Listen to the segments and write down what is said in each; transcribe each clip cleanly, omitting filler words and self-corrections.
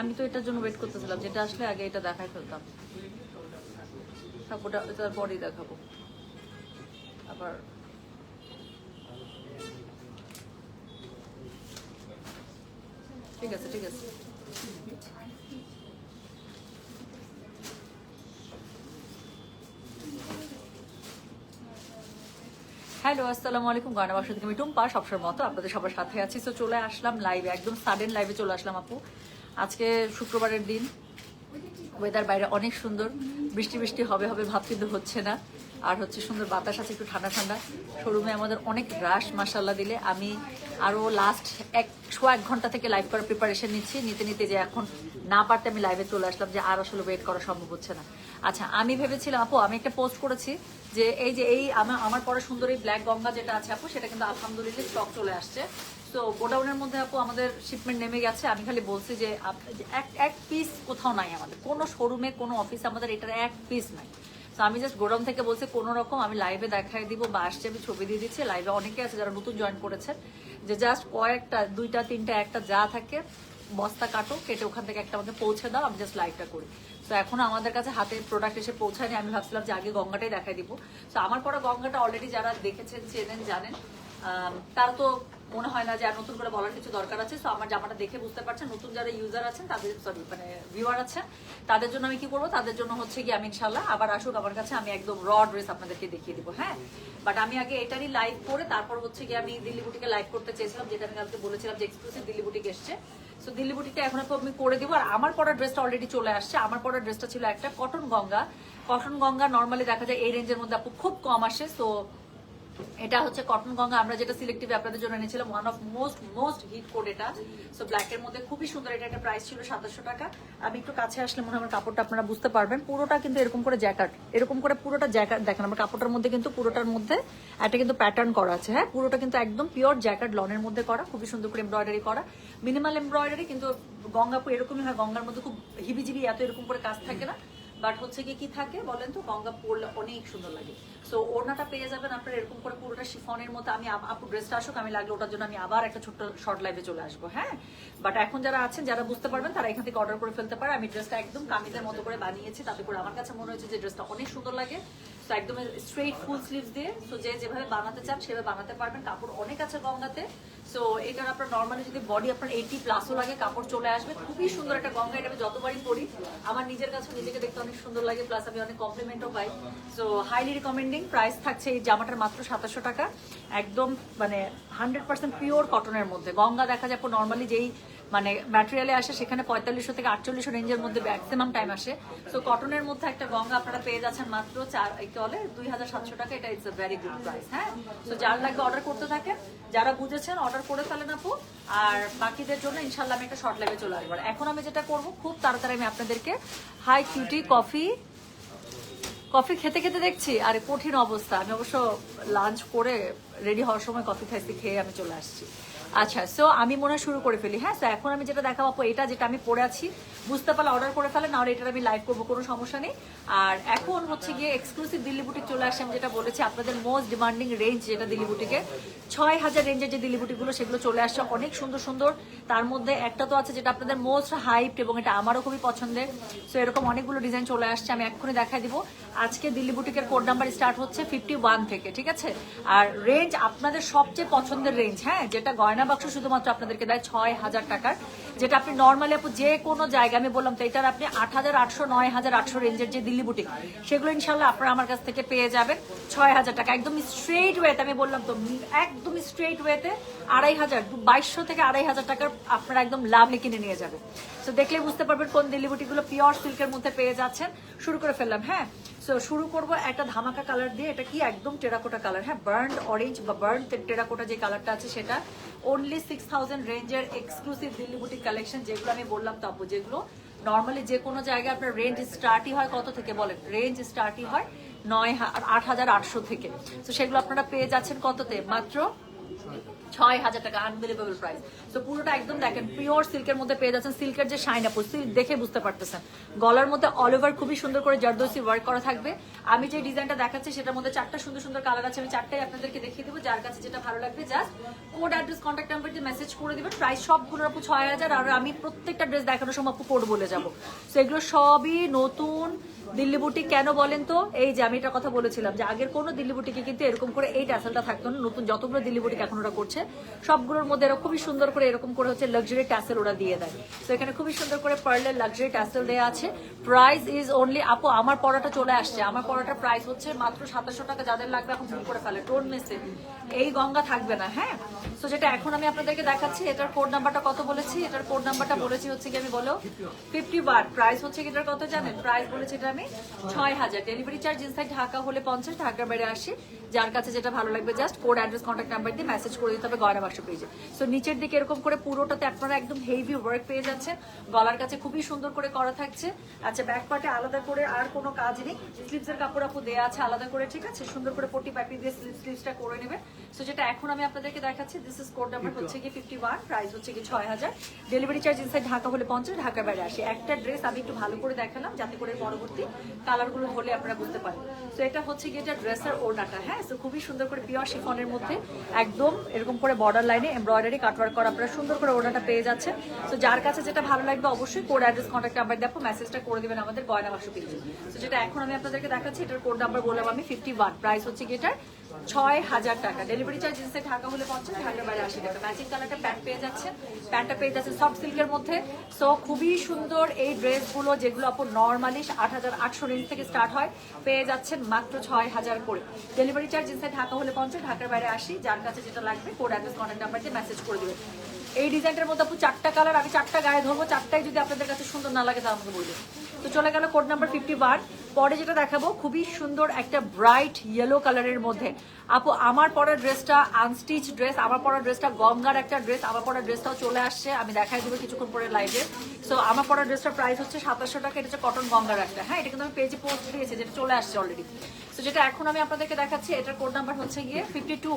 আমি তো এটার জন্য ওয়েট করতেছিলাম, যেটা আসলে আগে এটা দেখাই ফেলতাম, ওটা তারপরেই দেখাবো আবার। ঠিক আছে ঠিক আছে। হ্যালো, আসসালামু আলাইকুম। গয়না বাক্স থেকে আমি টুম্পা, সবসময় মতো আপনাদের সবার সাথে আছি। তো চলে আসলাম লাইভে, একদম সাডেন লাইভে চলে আসলাম আপু। আজকে শুক্রবারের দিন, ওয়েদার বাইরে অনেক সুন্দর, বৃষ্টি বৃষ্টি হবে হবে ভাব কিন্তু হচ্ছে না। আর হচ্ছে সুন্দর বাতাস আছে, একটু ঠান্ডা ঠান্ডা। শোরুমে আমাদের অনেক রাশ মাশাল্লাহ দিলে। আমি আরও লাস্ট 1 ঘন্টা থেকে লাইভ করার প্রিপারেশন নিতে নিতে যে এখন না পারতে আমি লাইভে চলে আসলাম, যে আর আসলে ওয়েট করা সম্ভব হচ্ছে না। আচ্ছা, আমি ভেবেছিলাম আপু, আমি একটা পোস্ট করেছি যে এই আমার পরে সুন্দর এই ব্ল্যাক গঙ্গা যেটা আছে আপু, সেটা কিন্তু আলহামদুলিল্লাহ স্টক চলে আসছে। তো গোডাউনের মধ্যে আপু আমাদের শিপমেন্ট নেমে গেছে। আমি খালি বলছি যে এক পিস কোথাও নাই, আমাদের কোনো শোরুমে কোনো অফিসে আমাদের এটার এক পিস নাই। তো আমি জাস্ট গোডাউন থেকে বলছি কোনো রকম আমি লাইভে দেখাই দিব বা আসছে, আমি ছবি দিয়ে দিচ্ছি। লাইভে অনেকে আছে যারা নতুন জয়েন করেছেন, যে জাস্ট কয়েকটা 2টা 3টা একটা যা থাকে বস্তা কাটো, কেটে ওখান থেকে একটা আমাকে পৌঁছে দাও, আমি জাস্ট লাইভটা করি। তো এখনো আমাদের কাছে হাতে প্রোডাক্ট এসে পৌঁছায়নি। আমি ভাবছিলাম যে আগে গঙ্গাটাই দেখাই দিব। তো আমার পরে গঙ্গাটা অলরেডি যারা দেখেছেন, চেনেন, জানেন, তারা তো মনে হয় না যে আর নতুন করে বলার কিছু দরকার আছে। তো আমার জামাটা দেখে বুঝতে পারছেন, নতুন যারা ইউজার আছেন তাদের, মানে ভিউয়ার আছেন, তাদের জন্য আমি কি করবো, তাদের জন্য হচ্ছে কি আমি ইনশাল্লাহ আবার আসুক আমার কাছে, আমি একদম র ড্রেস আপনাদেরকে দেখিয়ে দিব। হ্যাঁ, বাট আমি আগে এটারই লাইভ করে তারপর হচ্ছে কি আমি দিল্লি বুটিকে লাইভ করতে চেয়েছিলাম, যেটা আমি কালকে বলেছিলাম যে এক্সক্লুসিভ দিল্লি বুটিক এসছে। সো দিল্লি বুটিকটা এখন আমি করে দিব। আর আমার পরা ড্রেসটা অলরেডি চলে আসছে। আমার পরা ড্রেসটা ছিল একটা cotton Ganga. Cotton Ganga normally দেখা যায় এই রেঞ্জের মধ্যে আপু খুব কম আসে। সো এটা হচ্ছে কটন গঙ্গা, আমরা যেটা সিলেক্টিভ আপনাদের জন্য এনেছিলাম, one of most hit code এটা। সো ব্ল্যাক এর মধ্যে খুবই সুন্দর। এটা একটা প্রাইস ছিল 2700 টাকা। আমি একটু কাছে আসলে মনে হয় আমার কাপড়টা আপনারা বুঝতে পারবেন। পুরোটা কিন্তু এরকম করে জ্যাকেট, এরকম করে পুরোটা জ্যাকেট দেখেন আমার কাপড়টার মধ্যে, কিন্তু পুরোটার মধ্যে একটা কিন্তু প্যাটার্ন করা আছে। হ্যাঁ, পুরোটা কিন্তু একদম পিওর জ্যাকেট লনের মধ্যে করা, খুবই সুন্দর করে এমব্রয়ডারি করা, মিনিমাল এমব্রয়ডারি। কিন্তু গঙ্গাপুর এরকমই হয়, গঙ্গার মধ্যে খুব হিবিজিবি এত এরকম করে কাজ থাকে না। বাট হচ্ছে কি থাকে বলেন তো, গঙ্গা পরলে অনেক সুন্দর লাগে। সো ওড়নাটা পেয়ে যাবেন আপনারা এরকম করে পুরোটা শিফনের মতো। আমি আপু ড্রেসটা আসুক, আমি লাগলে ওটার জন্য আমি আবার একটা ছোট্ট শর্ট লাইভে চলে আসবো। হ্যাঁ, বাট এখন যারা আছেন, যারা বুঝতে পারবেন, তারা এখান থেকে অর্ডার করে ফেলতে পারে। আমি ড্রেসটা একদম কামিজের মতো করে বানিয়েছি, তাতে করে আমার কাছে মনে হয়েছে যে ড্রেসটা অনেক সুন্দর লাগে। তো একদম স্ট্রেট ফুল স্লিভস দিয়ে, সো যে যেভাবে বানাতে চান সেভাবে বানাতে পারবেন। কাপড় অনেক আছে গঙ্গাতে। সো এটার আপনার নর্মালি যদি বডি আপনার 80+ লাগে, কাপড় চলে আসবে। খুবই সুন্দর একটা গঙ্গা। এটা আমি যতবারই পরি আমার নিজের কাছে নিজেকে দেখতে অনেক সুন্দর লাগে, প্লাস আমি অনেক কমপ্লিমেন্টও পাই। So highly recommending. প্রাইস থাকছে এই জামাটার মাত্র 2700 টাকা। একদম মানে 100% পিওর কটনের মধ্যে। গঙ্গা দেখা যায় নর্মালি যেই মানে ম্যাটেরিয়ালে আসে সেখানে 4500 থেকে 4800 রেঞ্জের মধ্যে ম্যাক্সিমাম টাইম আসে। সো কটনের মধ্যে একটা গঙ্গা আপনারা পেয়ে যাচ্ছেন মাত্র 2700 টাকা। এটা it's a very good price. হ্যাঁ, সো যার লাগবে অর্ডার করতে থাকেন, যারা বুঝেছেন অর্ডার করে ফেলেন আপু। আর বাকিদের জন্য ইনশাল্লাহ আমি একটা শর্ট লাইভে চলে আসবো। এখন আমি যেটা করবো, খুব তাড়াতাড়ি আমি আপনাদেরকে হাই কিউটি কফি খেতে খেতে দেখছি। আরে কঠিন অবস্থা। আমি অবশ্য লাঞ্চ করে রেডি হওয়ার সময় কফি খাইছি, খেয়ে আমি চলে আসছি। আচ্ছা, সো আমি মনে হয় শুরু করে ফেলি। হ্যাঁ, তো এখন আমি যেটা দেখাবো আপু, এটা যেটা আমি পরে আছি, বুঝতে পারলে অর্ডার করে ফেলে, না হলে এটা আমি লাইভ করবো, কোনো সমস্যা নেই। আর এখন হচ্ছে গিয়ে এক্সক্লুসিভ দিল্লি বুটিক চলে আসে। আমি যেটা বলেছি আপনাদের মোস্ট ডিমান্ডিং রেঞ্জ যেটা দিল্লি বুটিকে, 6000 রেঞ্জের যে দিল্লি বুটিকগুলো সেগুলো চলে আসছে, অনেক সুন্দর সুন্দর। তার মধ্যে একটা তো আছে যেটা আপনাদের মোস্ট হাইপড এবং এটা আমারও খুবই পছন্দের। সো এরকম অনেকগুলো ডিজাইন চলে আসছে, আমি এক্ষুনি দেখাই দিব। আজকে দিল্লি বুটিকের কোড নাম্বার স্টার্ট হচ্ছে 51 থেকে, ঠিক আছে? আর রেঞ্জ আপনাদের সবচেয়ে পছন্দের রেঞ্জ, হ্যাঁ, যেটা গয়না বাক্স শুধুমাত্র আপনাদেরকে দেয় 6000 টাকার, যেটা আপনি নর্মালি আপু যে কোনো জায়গায়, আমি বললাম তো এটার আপনি 8800 9800 রেঞ্জের যে দিল্লি বুটিক, সেগুলো ইনশাল্লাহ আপনারা আমার কাছ থেকে পেয়ে যাবেন 6000 টাকা। একদম স্ট্রেট ওয়েতে, আমি বললাম তো একদম স্ট্রেট ওয়েতে 2200 থেকে 2500 টাকার আপনারা একদম লাভে কিনে নিয়ে যাবেন। তো দেখলে বুঝতে পারবেন কোন দিল্লি বুটিকগুলো পিওর সিল্কের মধ্যে পেয়ে যাচ্ছেন। শুরু করে ফেললাম। হ্যাঁ, সো শুরু করবো একটা ধামাকা কালার দিয়ে। এটা কি একদম টেরাকোটা কালার। হ্যাঁ, বার্ন অরেঞ্জ বা বার্ন টেরাকোটা যে কালারটা আছে সেটা। অনলি 6000 রেঞ্জের এক্সক্লুসিভ দিল্লি বুটিক কালেকশন, যেগুলো আমি বললাম তো আপু, যেগুলো নর্মালি যে কোনো জায়গায় আপনার রেঞ্জ স্টার্টই হয় কত থেকে বলেন? রেঞ্জ স্টার্টই হয় 8800 থেকে। তো সেগুলো আপনারা পেয়ে যাচ্ছেন কততে? মাত্র 6,000 টাকা, আনবিলিভেবল প্রাইস। তো পুরোটা একদম দেখেন পিওর সিল্কের মধ্যে পেয়ে যাচ্ছেন। সিল্কের যে শাইন আপু, সিল্ক দেখে বুঝতে পারতেছেন। গলার মধ্যে অল ওভার খুবই সুন্দর করে জারদোসি ওয়ার্ক করা থাকবে। আমি যে ডিজাইনটা দেখাচ্ছি সেটার মধ্যে 4টা সুন্দর সুন্দর কালার আছে, আমি 4টাই আপনাদেরকে দেখিয়ে দেবো। যার কাছে যেটা ভালো লাগবে just code address contact number দিয়ে মেসেজ করে দিবেন। প্রাইস সবগুলোর আপু 6,000। আর আমি প্রত্যেকটা ড্রেস দেখানোর সময় আপু কোড বলে যাবো। তো এগুলো সবই নতুন দিল্লি বুটিক। কেন বলেন তো? এই যে আমি এটা কথা বলেছিলাম যে আগের কোনো দিল্লি বুটিকে কিন্তু এরকম করে এই ট্যাসেলটা থাকতো না। নতুন যতগুলো দিল্লি বুটিক এখন ওরা করছে সবগুলোর মধ্যে এরা খুবই সুন্দর করে এরকম করে হচ্ছে লাক্সারি ট্যাসেল ওরা দিয়ে দেয়। তো এখানে খুবই সুন্দর করে পার্লের লাক্সারি ট্যাসেল দেওয়া আছে। প্রাইস ইজ অনলি আপু, আমার পড়াটা চলে আসছে, আমার পড়াটার প্রাইস হচ্ছে মাত্র 2700 টাকা। যাদের লাগবে এখন বুক করে ফেলে, টোন মেসে এই গঙ্গা থাকবে না। হ্যাঁ, তো যেটা এখন আমি আপনাদেরকে দেখাচ্ছি এটার কোড নাম্বারটা কত বলেছি? এটার কোড নাম্বারটা বলেছি হচ্ছে কি আমি বলো 51। প্রাইস হচ্ছে কি এটার কত জানেন? প্রাইস বলেছি এটা আমি 6,000। ডেলিভারি চার্জ ইনসাইড ঢাকা হলে 50, ঢাকার বাইরে 80। যার কাছে যেটা ভালো লাগবে just code address contact number দিয়ে মেসেজ করে দিতে হবে গয়না বাক্স পেজে। সো নিচের দিকে এরকম করে পুরোটাতে আপনারা একদম হেভি ওয়ার্ক পেয়ে যাচ্ছেন। গলার কাছে খুবই সুন্দর করে করা থাকছে। আচ্ছা, ব্যাক পার্টে আলাদা করে আর কোনো কাজ নেই, স্লিভসের কাপড় আপু দেওয়া আছে আলাদা করে, ঠিক আছে? সুন্দর করে পটি পাইপিং দিয়ে স্লিভসটা করে নেবে। সো যেটা এখন আমি আপনাদেরকে দেখাচ্ছি দিস ইজ কোড নাম্বার হচ্ছে কি 51, প্রাইস হচ্ছে কি 6,000। ডেলিভারি চার্জ ইনসাইড ঢাকা হলে 50, ঢাকার বাইরে 80। একটা ড্রেস আমি একটু ভালো করে দেখালাম যাতে করে পরবর্তী কালারগুলো হলে আপনারা বুঝতে পারেন। সো এটা হচ্ছে কি এটা ড্রেসের ওড়নাটা। হ্যাঁ, সো খুবই সুন্দর করে পিওর শিফনের মধ্যে একদম এরকম করে বর্ডার লাইনে এমব্রয়ডারি কাটওয়ার্ক করা আপনারা সুন্দর করে ওড়নাটা পেয়ে যাচ্ছে। তো যার কাছে যেটা ভালো লাগবে অবশ্যই কোড অ্যাড্রেস কন্ট্যাক্ট নাম্বার দিয়ে মেসেজটা করে দিবেন আমাদের গয়না বাক্স পেজে। তো যেটা এখন আমি আপনাদেরকে দেখাচ্ছি এটার কোড নাম্বার বললাম আমি 51। প্রাইস হচ্ছে কি এটার 6,000 টাকা। ডেলিভারি চার্জ ইনসাইড ঢাকা হলে 50, ঢাকার বাইরে 80 টাকা। ম্যাচিং কালারটা প্যান্ট পেয়ে যাচ্ছে, প্যান্টটা পেয়ে যাচ্ছে সফট সিল্কের মধ্যে। সো খুবই সুন্দর এই ড্রেসগুলো যেগুলো আপু নর্মালি 8,800 রেঞ্জ থেকে স্টার্ট হয়, পেয়ে যাচ্ছেন মাত্র 6,000 করে। ডেলিভারি চার্জ ইনসাইড ঢাকা হলে 50, ঢাকার বাইরে 80। যার কাছে যেটা লাগবে কোড অ্যাড্রেস কন্ট্যাক্ট নাম্বার দিয়ে মেসেজ করে দিবেন। এই ডিজাইনটার মধ্যে আপু 4টা কালার, আমি 4টা গায়ে ধরবো, 4টাই যদি আপনাদের কাছে সুন্দর না লাগে তা আমাকে বলবেন। তো চলে গেল কোড নাম্বার 51। পরে যেটা দেখাবো খুবই সুন্দর একটা ব্রাইট ইয়েলো কালারের মধ্যে। আপু আমার পরা ড্রেসটা আনস্টিচ ড্রেস, আমার পরা ড্রেসটা গঙ্গার একটা ড্রেস, আমার পরা ড্রেসটাও চলে আসছে, আমি দেখাই দেবো কিছুক্ষণ পরে লাইভে। সো আমার পরা ড্রেসটার প্রাইস হচ্ছে 2700 টাকা। এটা হচ্ছে কটন গঙ্গার একটা। হ্যাঁ, এটা কিন্তু আমি পেজে পোস্ট দিয়েছি, যেটা চলে আসছে অলরেডি। তো যেটা এখন আমি আপনাদেরকে দেখাচ্ছি এটার কোড নাম্বার হচ্ছে গিয়ে 52।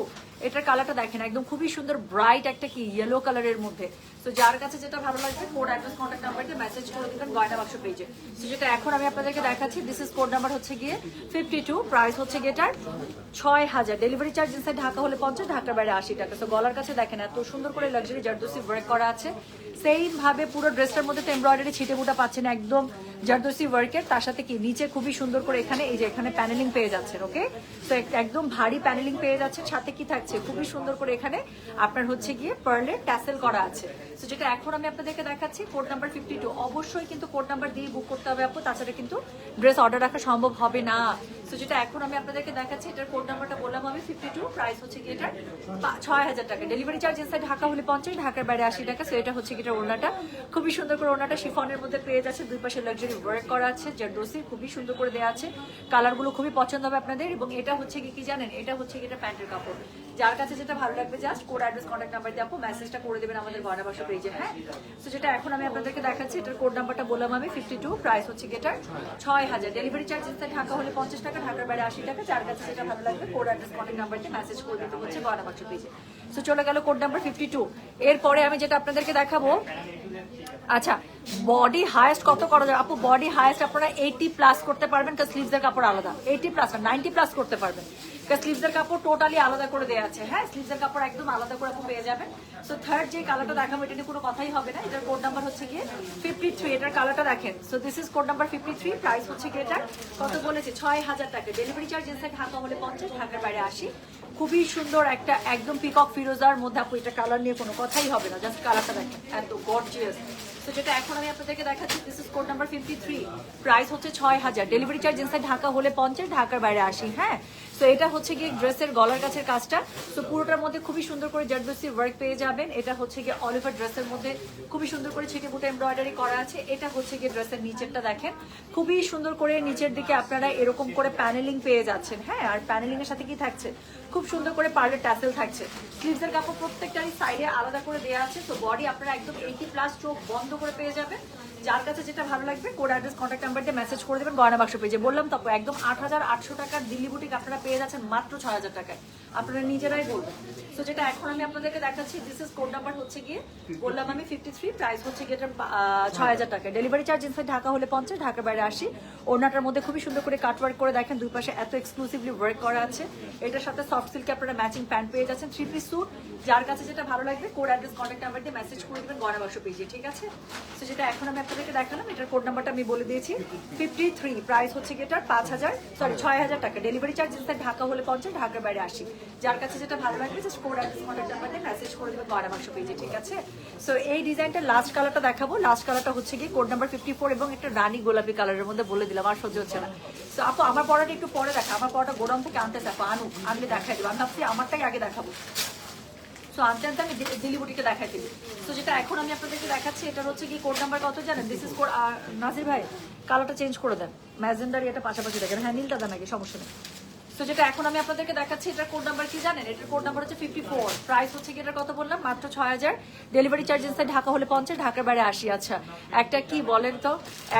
এটার কালারটা দেখেন একদম খুবই সুন্দর ব্রাইট একটা কি ইয়েলো কালারের মধ্যে। তো যার কাছে যেটা ভালো লাগবে কোড অ্যাড্রেস কন্ট্যাক্ট নাম্বার দিয়ে মেসেজ করে দিবেন গয়না বাক্স পেজে। তো যেটা এখন আমি আপনাদেরকে দেখাচ্ছি দিস ইজ কোড নাম্বার হচ্ছে গিয়ে 52। প্রাইস হচ্ছে গিয়ে এটার 6,000। ডেলিভারি চার্জ ইনসাইড ঢাকা হলে 50, ঢাকার বাইরে 80 টাকা। তো গলার কাছে দেখেন এত সুন্দর করে লাক্সারি জারদোসি ওয়ার্ক করা আছে। সেম ভাবে পুরো ড্রেসটার মধ্যে তো এমব্রয়ডারি ছিটে বুটা পাচ্ছেন একদম জারদোসি ওয়ার্কের। তার সাথে কি নিচে খুবই সুন্দর করে এখানে এই যে এখানে প্যানেলিং পেয়ে যাচ্ছেন। ওকে, তো একদম ভারী প্যানেলিং পেয়ে যাচ্ছেন। সাথে কি থাকছে খুবই সুন্দর করে এখানে আপনার হচ্ছে গিয়ে পার্লের ট্যাসেল করা আছে। তো যেটা এখন আমি আপনাদেরকে দেখাচ্ছি কোড নাম্বার 52। অবশ্যই কিন্তু কোড নাম্বার দিয়ে বুক করতে হবে আপু, তাছাড়া কিন্তু ড্রেস অর্ডার রাখা সম্ভব হবে না। তো যেটা এখন আমি আপনাদেরকে দেখাচ্ছি এটার কোড নাম্বারটা বললাম আমি 52। প্রাইস হচ্ছে কি এটার 6,000 টাকা। ডেলিভারি চার্জ ইনসাইড ঢাকা হলে 50, ঢাকার বাইরে 80 টাকা। সো এটা হচ্ছে কি এটা ওড়নাটা খুবই সুন্দর করে ওড়নাটা শিফনের মধ্যে পেয়ে যাচ্ছে, দুই পাশে লাক্সারি ওয়ার্ক করা আছে, জারদোসি খুবই সুন্দর করে দেওয়া আছে। কালারগুলো খুবই পছন্দ হবে আপনাদের। এবং এটা হচ্ছে কি জানেন, এটা হচ্ছে কি এটা প্যান্টের কাপড়। যার কাছে যেটা ভালো লাগবে just code address contact number দিয়ে আপু মেসেজটা করে দেবেন আমাদের গয়না বাক্স পেজে। হ্যাঁ, তো যেটা এখন আমি আপনাদেরকে দেখাচ্ছি এটার কোড নাম্বারটা বললাম আমি 52। প্রাইস হচ্ছে কি এটার 6,000। ডেলিভারি চার্জ ইনসাইড ঢাকা হলে 50 টাকা, ঢাকার বাইরে 80 টাকা। যার কাছে যেটা ভালো লাগবে কোড অ্যাড্রেস কন্ট্যাক্ট নাম্বার দিয়ে মেসেজ করে দিতে হচ্ছে গয়না বাক্স পেজে। সো চলে গেল কোড নাম্বার 52। এরপরে আমি যেটা আপনাদেরকে দেখাবো, আচ্ছা বডি হাইয়েস্ট কত করা যাবে আপু? বডি হাইয়েস্ট আপনারা 80+ করতে পারবেন, কারণ স্লিভসের কাপড় আলাদা। 80+ না 90+ করতে পারবেন, কারণ স্লিভসের কাপড় টোটালি আলাদা করে দেওয়া আছে। হ্যাঁ, স্লিভসের কাপড় একদম আলাদা করে আপু পেয়ে যাবেন। সো থার্ড যে কালারটা দেখাবো এটা নিয়ে কোনো কথাই হবে না। এটার কোড নাম্বার হচ্ছে গিয়ে 53। এটার কালারটা দেখেন। So this is code number 53। Price হচ্ছে গিয়ে এটা কত বলেছে 6,000 টাকা। ডেলিভারি চার্জ ইনসাইড ঢাকা হলে 50, ঢাকার বাইরে 80। খুবই সুন্দর একটা একদম পিকক ফিরোজার মধ্যে আপু, এটা কালার নিয়ে কোনো কথাই হবে না, জাস্ট কালারটা দেখেন এত গর্জিয়াস। তো যেটা এখন আমি আপনাদেরকে দেখাচ্ছি this is code number 53। Price হচ্ছে 6,000। ডেলিভারি চার্জ ইনসাইড ঢাকা হলে 50, ঢাকার বাইরে 80। হ্যাঁ, তো এটা হচ্ছে গিয়ে ড্রেসের গলার কাছের কাজটা। তো পুরোটার মধ্যে খুবই সুন্দর করে জারদোসি ওয়ার্ক পেয়ে যাবেন। এটা হচ্ছে গিয়ে অল ওভার ড্রেসের মধ্যে খুবই সুন্দর করে ছিটে বুটে এমব্রয়ডারি করা আছে। এটা হচ্ছে গিয়ে ড্রেসের নিচেরটা দেখেন খুবই সুন্দর করে নিচের দিকে আপনারা এরকম করে প্যানেলিং পেয়ে যাচ্ছেন। হ্যাঁ, আর প্যানেলিং এর সাথে কি থাকছে খুব সুন্দর করে পার্লের ট্যাসেল থাকছে। স্লিভসের কাপড় প্রত্যেকটারই সাইডে আলাদা করে দেওয়া আছে। তো বডি আপনারা একদম 80+ চোখ বন্ধ করে পেয়ে যাবেন। যার কাছে যেটা ভালো লাগবে কোড অ্যাড্রেস কন্ট্যাক্ট নাম্বার দিয়ে মেসেজ করে দেবেন গয়না বাক্স পেজে। বললাম তো একদম 8800 টাকার দিল্লি বুটিক আপনারা পেয়ে যাচ্ছেন মাত্র 6000 টাকায়। আপনারা নিজেরাই বলবেন। তো যেটা এখন আমি আপনাদেরকে দেখাচ্ছি, দিস ইজ কোড নাম্বার হচ্ছে গিয়ে বললাম আমি 53, প্রাইস হচ্ছে গিয়ে এটা 6000 টাকা। ডেলিভারি চার্জ ইনসাইড ঢাকা হলে 50, ঢাকার বাইরে 80। ওড়নাটার মধ্যে খুবই সুন্দর করে কাটওয়ার্ক করে দেখেন, দুই পাশে এত এক্সক্লুসিভলি ওয়ার্ক করা আছে। এটার সাথে সফট সিল্কে আপনারা ম্যাচিং প্যান্ট পেয়ে যাচ্ছেন, 3 পিস স্যুট। যার কাছে যেটা ভালো লাগবে কোড অ্যাড্রেস কন্ট্যাক্ট নাম্বার দিয়ে মেসেজ করে দেবেন গয়না বাক্স পেজে, ঠিক আছে? তো যেটা এখন আমি আপনাদেরকে দেখালাম, এটার কোড নাম্বারটা আমি বলে দিয়েছি 53, প্রাইস হচ্ছে গিয়ে এটার 6000 টাকা। ডেলিভারি চার্জ ইনসাইড ঢাকা হলে 50, ঢাকার বাইরে 80। যার কাছে যেটা ভালো লাগবে just code address contact number দিয়ে মেসেজ করে দেবেন গয়না বাক্স পেজে, ঠিক আছে? সো এই ডিজাইনটা লাস্ট কালারটা দেখাবো। লাস্ট কালারটা হচ্ছে গিয়ে কোড নাম্বার 54 এবং একটা রানী গোলাপি কালারের মধ্যে বলে দিলাম, আর সহ্য হচ্ছে না। তো আপু আমার পড়াটা একটু পরে দেখা, আমার পড়াটা গোডাউন থেকে আনতে চাপো, আনলে দেখাই দেবো। আমি ভাবছি আমারটাই আগে দেখাবো। সো আনতে আনতে আমি দিল্লি বুটিকে দেখাই দিবি। তো যেটা এখন আমি আপনাদেরকে দেখাচ্ছি, এটা হচ্ছে কি কোড নাম্বার কত জানেন? দিস ইজ কোড, নাজির ভাই কালারটা চেঞ্জ করে দেন, ম্যাজেন্ডার এটা পাশাপাশি দেখেন। হ্যাঁ নীলটা দেন আগে, সমস্যা নেই। তো যেটা এখন আমি আপনাদেরকে দেখাচ্ছি, এটার কোড নাম্বার কি জানেন? এটার কোড নাম্বার হচ্ছে 54, প্রাইস হচ্ছে কি এটার কত বললাম? মাত্র 6000। ডেলিভারি চার্জ ইনসাইড ঢাকা হলে 50, ঢাকার বাইরে 80। আচ্ছা একটা কি বলেন তো,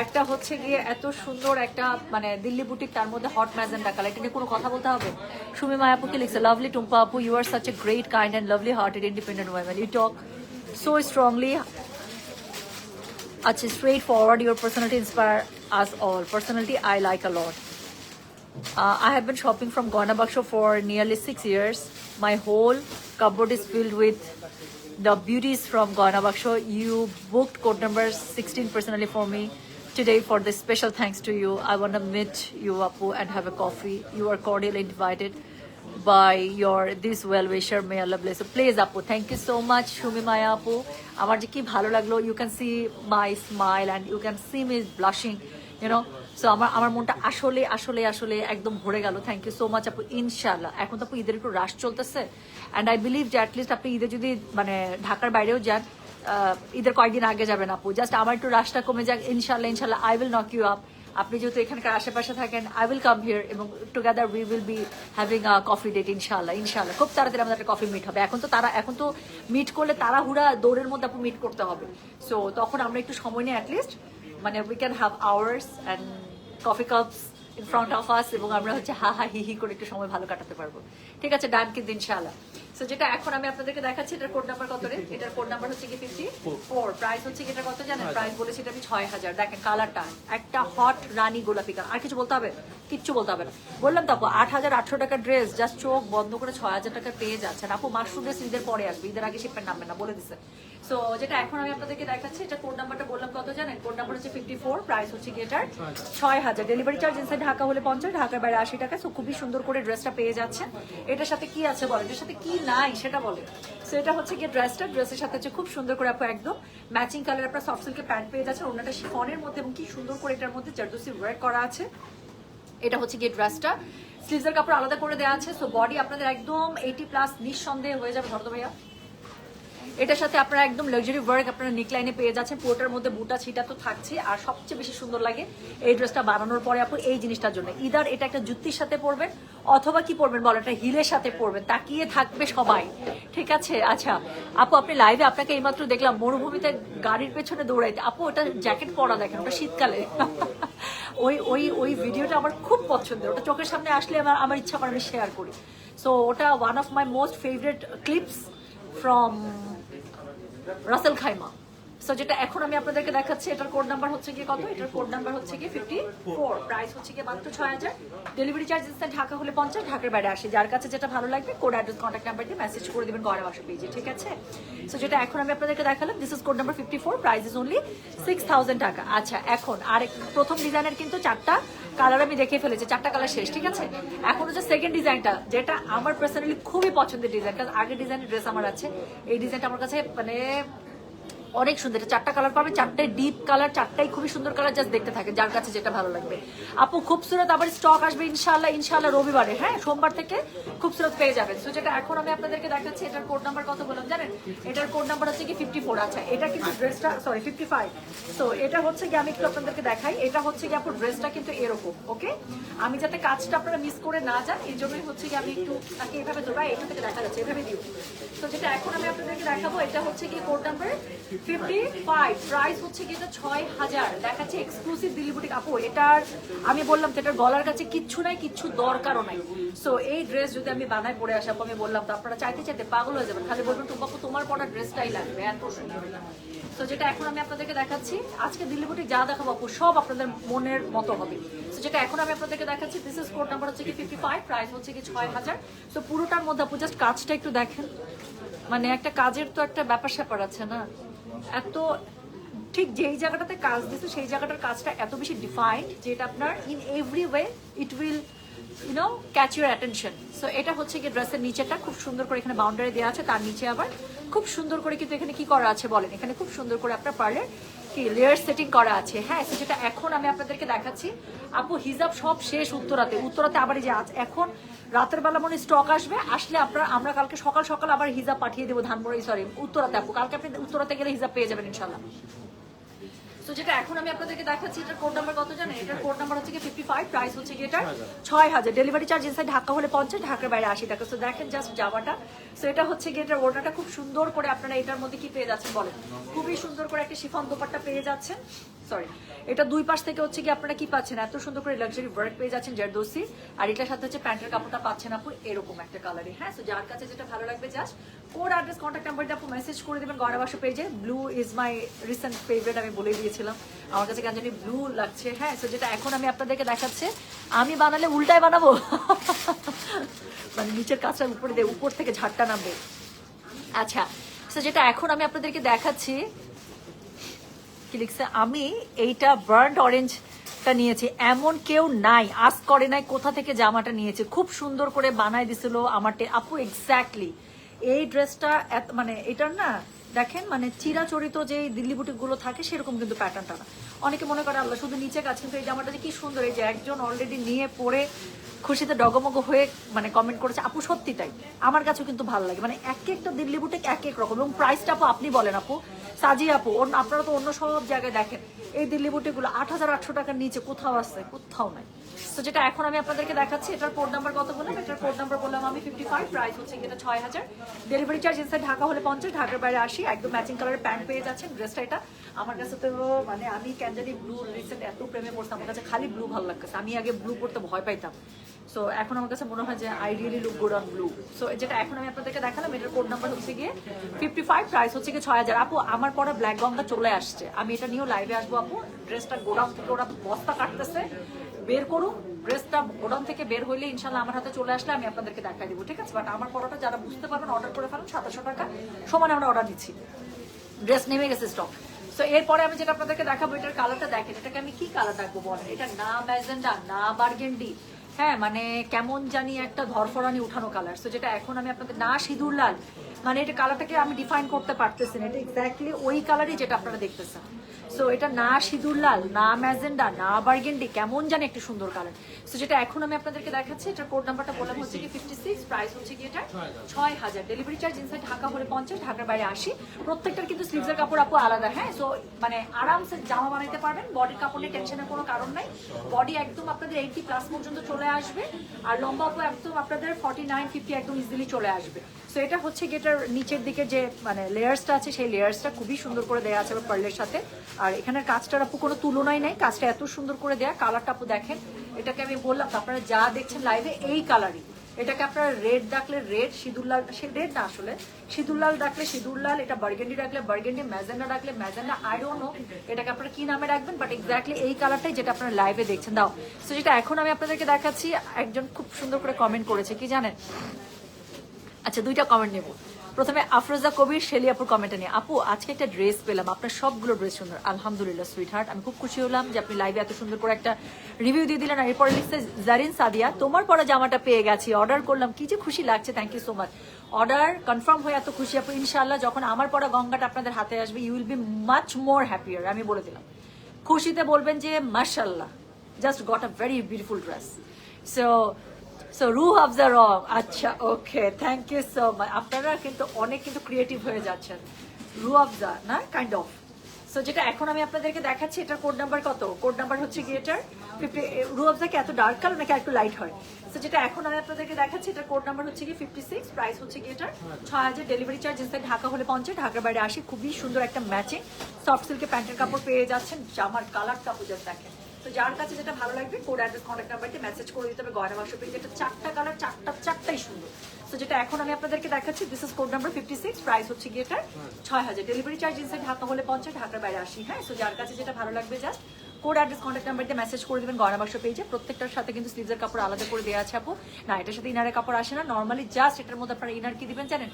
একটা হচ্ছে গিয়ে এত সুন্দর একটা মানে দিল্লি বুটিক, তার মধ্যে হট ম্যাজেন্ডা কালার, এটা নিয়ে কোনো কথা বলতে হবে? সুমি মায়া আপুকে লিখছে, লাভলি টুম্পা আপু, you are such a great kind and lovely hearted independent women, you talk so strongly. Achha, straightforward, your personality inspire us all. Personality I like a lot. I have been shopping from Gona Baksho for nearly 6 years. My whole cupboard is filled with the beauties from Gona Baksho. You booked code number 16 personally for me today. For this special thanks to you, I want to meet you Apu and have a coffee. You are cordially invited by your this well wisher, may Allah bless you. Please Apu, thank you so much Shumi Maya Apu, আমার যে কি ভালো লাগলো, you can see my smile and you can see me blushing, you know. So আমার মনটা আসলে আসলে আসলে একদম ভরে গেল। থ্যাংক ইউ সো মাচ আপু। ইনশাল্লাহ এখন তো আপু ঈদের একটু রাশ চলতেছে, অ্যান্ড আই বিলিভ যে অ্যাটলিস্ট আপনি ঈদে যদি মানে ঢাকার বাইরেও যান, ঈদের কয়েকদিন আগে যাবেন আপু, জাস্ট আমার একটু রাশটা কমে যাক। ইনশাল্লাহ I will knock you up. আপনি যেহেতু এখানকার আশেপাশে থাকেন, আই উইল কাম হিয়ার এবং together we will be having a coffee date. ইনশাল্লাহ খুব তাড়াতাড়ি আমাদের একটা কফি মিট হবে। এখন তো মিট করলে তাড়াহুড়া দৌড়ের মধ্যে আপু মিট করতে হবে। সো তখন আমরা একটু সময় নিয়ে অ্যাটলিস্ট মানে we can have hours and coffee cups in front of us, এবং আমরা হচ্ছে হা হা হি হি করে একটু সময় ভালো কাটাতে পারবো। ঠিক আছে, ডান কিন্তু ইনশাআল্লাহ। সো যেটা এখন আমি আপনাদেরকে দেখাচ্ছি, এটার কোড নাম্বার কত রে? এটার কোড নাম্বার হচ্ছে কি 54, প্রাইস হচ্ছে কি এটা কত জানেন? প্রাইস বলেছি এটা আমি 6000। দেখেন কালারটা একটা হট রানী গোলাপি কালার। আর কিছু বলতে হবে? কিচ্ছু বলতে হবে না। বললাম তো আপু 8800 টাকার ড্রেস জাস্ট চোখ বন্ধ করে 6000 টাকা পেয়ে যাচ্ছেন আপু। মাশরুম ড্রেস ঈদের পরে আসবে, ঈদের আগে শিপমেন্ট নামবে না বলে দিচ্ছে। সো যেটা এখন আমি আপনাদেরকে দেখাচ্ছি, এটা কোড নাম্বারটা বললাম কত জানেন? কোড নাম্বার হচ্ছে 54, প্রাইস হচ্ছে কি এটার 6000। ডেলিভারি চার্জ ইনসাইড ঢাকা হলে 50, ঢাকার বাইরে 80 টাকা। সো খুবই সুন্দর করে ড্রেসটা পেয়ে যাচ্ছেন। এটার সাথে কি আছে বলেন, এটার সাথে কি নাই সেটা বলে। সো এটা হচ্ছে কি ড্রেসের সাথে হচ্ছে খুব সুন্দর করে আপু একদম ম্যাচিং কালার আপনার সফট সিল্কের প্যান্ট পেয়ে যাচ্ছে, ওনাটা শিফনের মধ্যে, এবং কি সুন্দর করে এটার মধ্যে জারদোসি ওয়ার্ক করা আছে। এটা হচ্ছে গিয়ে ড্রেসটা, স্লিভসের কাপড় আলাদা করে দেওয়া আছে। সো বডি আপনাদের একদম 80+ নিঃসন্দেহে হয়ে যাবে। ধরতো ভাইয়া, এটার সাথে আপনারা একদম লাক্সারি ওয়ার্ক আপনারা নেকলাইনে পেয়ে যাচ্ছেন। পুরোটার মধ্যে বুটা ছিটা তো থাকছে, আর সবচেয়ে বেশি সুন্দর লাগে এই ড্রেসটা বানানোর পরে আপু এই জিনিসটার জন্য, ইদার এটা একটা জুতির সাথে পরবেন অথবা কি পরবেন বলো, এটা হিলের সাথে পরবেন, তাকিয়ে থাকবে সবাই। ঠিক আছে, আচ্ছা আপু আপনি লাইভে আপনাকে এইমাত্র দেখলাম মরুভূমিতে গাড়ির পেছনে দৌড়াইতে। আপু ওটা জ্যাকেট পরা, দেখেন ওটা শীতকালে। ওই ভিডিওটা আমার খুব পছন্দের, ওটা চোখের সামনে আসলে আমার ইচ্ছা করে আমি শেয়ার করি। সো ওটা one of my most favourite clips from Ras al Khaimah. So যেটা এখন আমি আপনাদেরকে দেখাচ্ছি, এটার কোড নাম্বার হচ্ছে কি কত? এটার কোড নাম্বার হচ্ছে কি 54, প্রাইস হচ্ছে কি মাত্র 6000। ডেলিভারি চার্জ ইনসাইড ঢাকা হলে 50, ঢাকার বাইরে 80। যার কাছে যেটা ভালো লাগবে কোড অ্যাড্রেস কন্ট্যাক্ট নাম্বার দিয়ে মেসেজ করে দিবেন গয়না বাক্স পেজে। ঠিক আছে, সো যেটা এখন আমি আপনাদেরকে দেখালাম, this is code number 54, price is only 6000 টাকা। আচ্ছা এখন আর প্রথম ডিজাইনের কিন্তু 4টা কালার আমি দেখে ফেলেছি, 4টা কালার শেষ। ঠিক আছে, এখন হচ্ছে সেকেন্ড ডিজাইনটা, যেটা আমার পার্সোনালি খুবই পছন্দের ডিজাইন, কারণ আগের ডিজাইনের ড্রেস আমার আছে। এই ডিজাইনটা আমার কাছে মানে অনেক সুন্দর, এটা 4টা কালার পাবে, 4টাই ডিপ কালার, 4টাই খুবই সুন্দর কালার, জাস্ট দেখতে থাকে যার কাছে যেটা ভালো লাগবে। আপু খুবসুরত আবার স্টক আসবে ইনশাআল্লাহ রবিবারে, হ্যাঁ সোমবার থেকে খুবসুরত পেয়ে যাবেন। সো যেটা এখন আমি আপনাদেরকে দেখাচ্ছি, এটার কোড নাম্বার কত বললাম জানেন? এটার কোড নাম্বার হচ্ছে কি 54। আচ্ছা এটা কিন্তু ড্রেসটা, সরি 55। সো এটা হচ্ছে কি, আমি একটু আপনাদেরকে দেখাই, এটা হচ্ছে কি আপু ড্রেসটা কিন্তু এরকম, ওকে? আমি যাতে কাজটা আপনারা মিস করে না যান এই জন্যই হচ্ছে কি আমি একটু তাকে এভাবে ধরবা, এটা থেকে দেখা যাচ্ছে এভাবে দিও। তো যেটা এখন আমি আপনাদেরকে দেখাবো, এটা হচ্ছে কি কোড নাম্বার 55, প্রাইস হচ্ছে কি এটা 6000, দেখাচ্ছে এক্সক্লুসিভ দিল্লি বুটিক। আপু এটার আমি বললাম তো এটার গলার কাছে কিচ্ছু নাই, কিচ্ছু দরকারও নাই। সো এই ড্রেস যদি আমি বানায় পরে আসা, আমি বললাম তো আপনারা চাইতে চাইতে পাগল হয়ে যাবেন, খালি বলবেন টুম্পা আপু তোমার পরা ড্রেসটাই লাগবে, এত সুন্দর। তো যেটা এখন আমি আপনাদেরকে দেখাচ্ছি, আজকে দিল্লি বুটিক যা দেখাবো আপু সব আপনাদের মনের মতো হবে। তো যেটা এখন আমি আপনাদেরকে দেখাচ্ছি, দিস ইজ কোড নাম্বার হচ্ছে কি 55, প্রাইস হচ্ছে কি 6000। তো পুরোটার মধ্যে আপু জাস্ট কাজটা একটু দেখেন, মানে একটা কাজের তো একটা ব্যাপার স্যাপার আছে না, এত ঠিক যেই জায়গাটাতে কাজ দিচ্ছে সেই জায়গাটার কাজটা এত বেশি ডিফাইন্ড যে এটা আপনার in every way it will catch your attention. So এটা হচ্ছে কি ড্রেসের নিচেটা খুব সুন্দর করে এখানে বাউন্ডারি দেওয়া আছে, তার নিচে আবার খুব সুন্দর করে কিন্তু এখানে কি করা আছে বলেন, এখানে খুব সুন্দর করে আপনার পার্লের কি লেয়ার সেটিং করা আছে। হ্যাঁ যেটা এখন আমি আপনাদেরকে দেখাচ্ছি, আপু হিজাব সব শেষ উত্তরাতে আবার এই যে এখন রাতের বেলা মনে স্টক আসবে, আসলে আমরা কালকে সকাল সকাল আবার হিজাব পাঠিয়ে দেবো ধানমন্ডি, সরি উত্তরাতে আপু, কালকে আপনি উত্তরাতে গেলে হিজাব পেয়ে যাবেন ইনশাল্লাহ। তো যেটা এখন আমি আপনাদেরকে দেখাচ্ছি, এটার কোড নাম্বার কত জানেন? এটার কোড নাম্বার হচ্ছে কি 55, প্রাইস হচ্ছে কি এটা 6000, ডেলিভারি চার্জ ইনসাইড ঢাকা হলে 50, ঢাকার বাইরে 80 টাকা। সো দেখেন জাস্ট জামাটা, সো এটা হচ্ছে কি এটার ওড়নাটা খুব সুন্দর করে আপনারা এটার মধ্যে কি পেয়ে যাচ্ছেন বলেন, খুবই সুন্দর করে একটা শিফন দোপাট্টা পেয়ে যাচ্ছেন। সরি এটা দুই পাশ থেকে হচ্ছে কি আপনারা কি পাচ্ছেন, এত সুন্দর করে লাক্সারি ওয়ার্ক পেয়ে যাচ্ছেন জারদোসি, আর এটার সাথে হচ্ছে প্যান্টের কাপড়টা পাচ্ছেন আপু এরকম একটা কালারে। হ্যাঁ সো যার কাছে যেটা ভালো লাগবে just code address contact number দিয়ে আপু মেসেজ করে দেবেন গয়না বাক্স পেজে। Blue is my recent favourite, আমি বলে দিয়েছিলাম আমার কাছে কেন জানি ব্লু লাগছে। হ্যাঁ সো যেটা এখন আমি আপনাদেরকে দেখাচ্ছে, আমি বানালে উল্টায় বানাবো মানে নিচের কাজটা উপরে দিয়ে উপর থেকে ঝাড়টা নামবে। আচ্ছা সো যেটা এখন আমি আপনাদেরকে দেখাচ্ছি কি লিখছে, আমি এইটা বার্ন্ট অরেঞ্জটা নিয়েছি, এমন কেউ নাই আজ করে নাই কোথা থেকে জামাটা নিয়েছে, খুব সুন্দর করে বানাই দিছিল আমারটা আপু। এক্স্যাক্টলি এই ড্রেসটা মানে এটার না দেখেন মানে চিরাচরিত যে দিল্লি বুটিক গুলো থাকে সেরকম কিন্তু প্যাটার্নটা না। অনেকে মনে করে আল্লাহ শুধু নিচে কাজ, কিন্তু এই জামাটা যে কি সুন্দর, এই যে একজন অলরেডি নিয়ে পরে খুশিতে ডগমগ হয়ে মানে কমেন্ট করেছে আপু সত্যি তাই, আমার কাছেও কিন্তু ভালো লাগে। মানে এক একটা দিল্লি বুটিক এক এক রকম, এবং প্রাইসটা আপু আপনি বলেন আপু সাজি আপু, আপনারা তো অন্য সব জায়গায় দেখেন এই দিল্লি বুটিকগুলো 8800 টাকার নিচে কোথাও আছে, কোথাও নাই। তো যেটা এখন আমি আপনাদেরকে দেখাচ্ছি, এটার কোড নাম্বার কত বললাম, এটার কোড নাম্বার বললাম আমি 55, প্রাইস হচ্ছে এটা 6000, ডেলিভারি চার্জ ইনসাইড ঢাকা হলে 50, ঢাকার বাইরে 80, একদম ম্যাচিং কালারের প্যান্ট পেয়ে যাচ্ছেন। ড্রেসটা এটা আমার কাছে তো মানে আমি ক্যান্ডালি ব্লু রিসেন্ট এত প্রেমে পড়তাম, আমার কাছে খালি ব্লু ভালো লাগছে, আমি আগে ব্লু পড়তে ভয় পাইতাম। সো এখন আমার কাছে মনে হয় যে I really look good on blue. So যেটা এখন আমি আপনাদেরকে দেখালাম, এটার কোড নাম্বার হচ্ছে গিয়ে 55, প্রাইস হচ্ছে গিয়ে 6000। আপু আমার পরে ব্ল্যাক গঙ্গা চলে আসছে, আমি এটা নিয়েও লাইভে আসবো আপু। ড্রেসটা গোডাউন থেকে ওরা বস্তা কাটতেছে, বের করুক ড্রেসটা, গোডাউন থেকে বের হইলে ইনশাল্লাহ আমার হাতে চলে আসলে আমি আপনাদেরকে দেখাই দিব, ঠিক আছে? বাট আমার পরোটা যারা বুঝতে পারবেন অর্ডার করে ফেলেন, 2700 টাকা সমান আমরা অর্ডার দিচ্ছি, ড্রেস নেমে গেছে স্টক। সো এরপরে আমি যেটা আপনাদেরকে দেখাবো, এটার কালারটা দেখেন, এটাকে আমি কি কালার রাখবো বলেন, এটা না ম্যাজেন্ডা না বার্গেন্ডি, হ্যাঁ মানে কেমন জানি একটা ধরফরানি উঠানো কালার। সো যেটা এখন আমি আপনাদের না সিঁদুর লাল, মানে এটা কালারটাকে আমি ডিফাইন করতে পারতেছি না, এটা এক্স্যাক্টলি ওই কালারই যেটা আপনারা দেখতেছেন। সো এটা না সিঁদুর লাল না ম্যাজেন্ডা না বার্গেন্ডি, কেমন জানি একটা সুন্দর কালার। সো যেটা এখন আমি আপনাদেরকে দেখাচ্ছি, এটার কোড নাম্বারটা বললাম হচ্ছে কি 56, প্রাইস হচ্ছে কি এটা 6000, ডেলিভারি চার্জ ইনসাইড ঢাকা হলে 50, ঢাকার বাইরে 80। প্রত্যেকটার কিন্তু স্লিভসের কাপড় আপু আলাদা। হ্যাঁ সো মানে আরামসে জামা বানাইতে পারবেন, বডির কাপড় নিয়ে টেনশনের কোনো কারণ নাই, বডি একদম আপনাদের 80+ পর্যন্ত চলে আসবে, আর লম্বা আপু একদম আপনাদের 49, 50 একদম ইজিলি চলে আসবে। সো এটা হচ্ছে গেটার নিচের দিকে যে মানে লেয়ার্সটা আছে সেই লেয়ার্সটা খুবই সুন্দর করে দেওয়া আছে পার্লের সাথে, আর এখানের কাজটার আপু কোনো তুলনাই নাই, কাজটা এত সুন্দর করে দেয়া। কালারটা আপু দেখেন, এটাকে আমি বললাম আপনারা যা দেখছেন লাইভে এই কালারই, এটাকে আপনারা রেড ডাকলে রেড, সিঁদুর লাল, সে রেড না আসলে সিঁদুর লাল ডাকলে সিঁদুর লাল, এটা বার্গেন্ডি ডাকলে বার্গেন্ডি, ম্যাজেন্ডা ডাকলে ম্যাজেন্ডা, আই ডোন্ট নো এটাকে আপনারা কি নামে রাখবেন, বাট এক্স্যাক্টলি এই কালারটাই যেটা আপনারা লাইভে দেখছেন। দাও সো যেটা এখন আমি আপনাদেরকে দেখাচ্ছি, একজন খুব সুন্দর করে কমেন্ট করেছে কি জানেন, আচ্ছা দুইটা কমেন্ট নেব। প্রথমে আফরোজা কবির শেলিয়াপুর কমেন্টে নিয়ে, আপু আজকে একটা ড্রেস পেলাম, আপনার সবগুলো ড্রেস সুন্দর, আলহামদুলিল্লাহ সুইট হার্ট, আমি খুব খুশি হলাম যে আপনি লাইভে এত সুন্দর করে একটা রিভিউ দিয়ে দিলেন। আর এরপরে লিখছে জারিন সাদিয়া, তোমার পরা জামাটা পেয়ে গেছি, অর্ডার করলাম, কি যে খুশি লাগছে, thank you so much. Order confirm হয়ে এত খুশি আপু, ইনশাআল্লাহ যখন আমার পরা গঙ্গাটা আপনাদের হাতে আসবে you will be much more happier, আমি বলে দিলাম। খুশিতে বলবেন যে মাশাআল্লাহ, just got a very beautiful dress. So Rooh Afza রং, আচ্ছা okay, thank you so much. আপনারা কিন্তু অনেক কিন্তু ক্রিয়েটিভ হয়ে যাচ্ছেন। রুহ আফজা না, কাইন্ড অফ। সো যেটা এখন আমি আপনাদেরকে দেখাচ্ছি, এটার কোড নাম্বার কত? কোড নাম্বার হচ্ছে কি এটার 50। রুহ আফজা কি এত ডার্ক কালার নাকি একটু লাইট হয়? সো যেটা এখন আমি আপনাদেরকে দেখাচ্ছি, এটার কোড নাম্বার হচ্ছে কি 56, প্রাইস হচ্ছে কি এটার 6000, ডেলিভারি চার্জ ইনসাইড ঢাকা হলে 50, ঢাকার বাইরে আসি। খুবই সুন্দর একটা ম্যাচিং সফট সিল্কের প্যান্টের কাপড় পেয়ে যাচ্ছেন, জামার কালারটা বুঝে দেখেন। তো যার কাছে যেটা ভালো লাগবে কোড অ্যাড্রেস কন্ট্যাক্ট নাম্বারটি মেসেজ করে দিতে হবে। গয়না বাক্স পেয়ে, যেটা 4টা কালার, চারটাই সুন্দর। তো যেটা এখন আমি আপনাদেরকে দেখাচ্ছি, this is code number 56, price হচ্ছে গিয়ে এটা 6000, ডেলিভারি চার্জ ইনসাইড ঢাকা হলে 50, ঢাকার বাইরে আসি। হ্যাঁ, সো যার কাছে যেটা ভালো লাগবে just code address contact number দিয়ে মেসেজ করে দেবেন গয়না বাক্স পেজে। প্রত্যেকটার সাথে কিন্তু স্লিভসের কাপড় আলাদা করে দেওয়া আছে আপু, না এটার সাথে ইনারের কাপড় আসে না। নর্মালি জাস্ট এটার মধ্যে আপনারা ইনার কি দিবেন জানেন?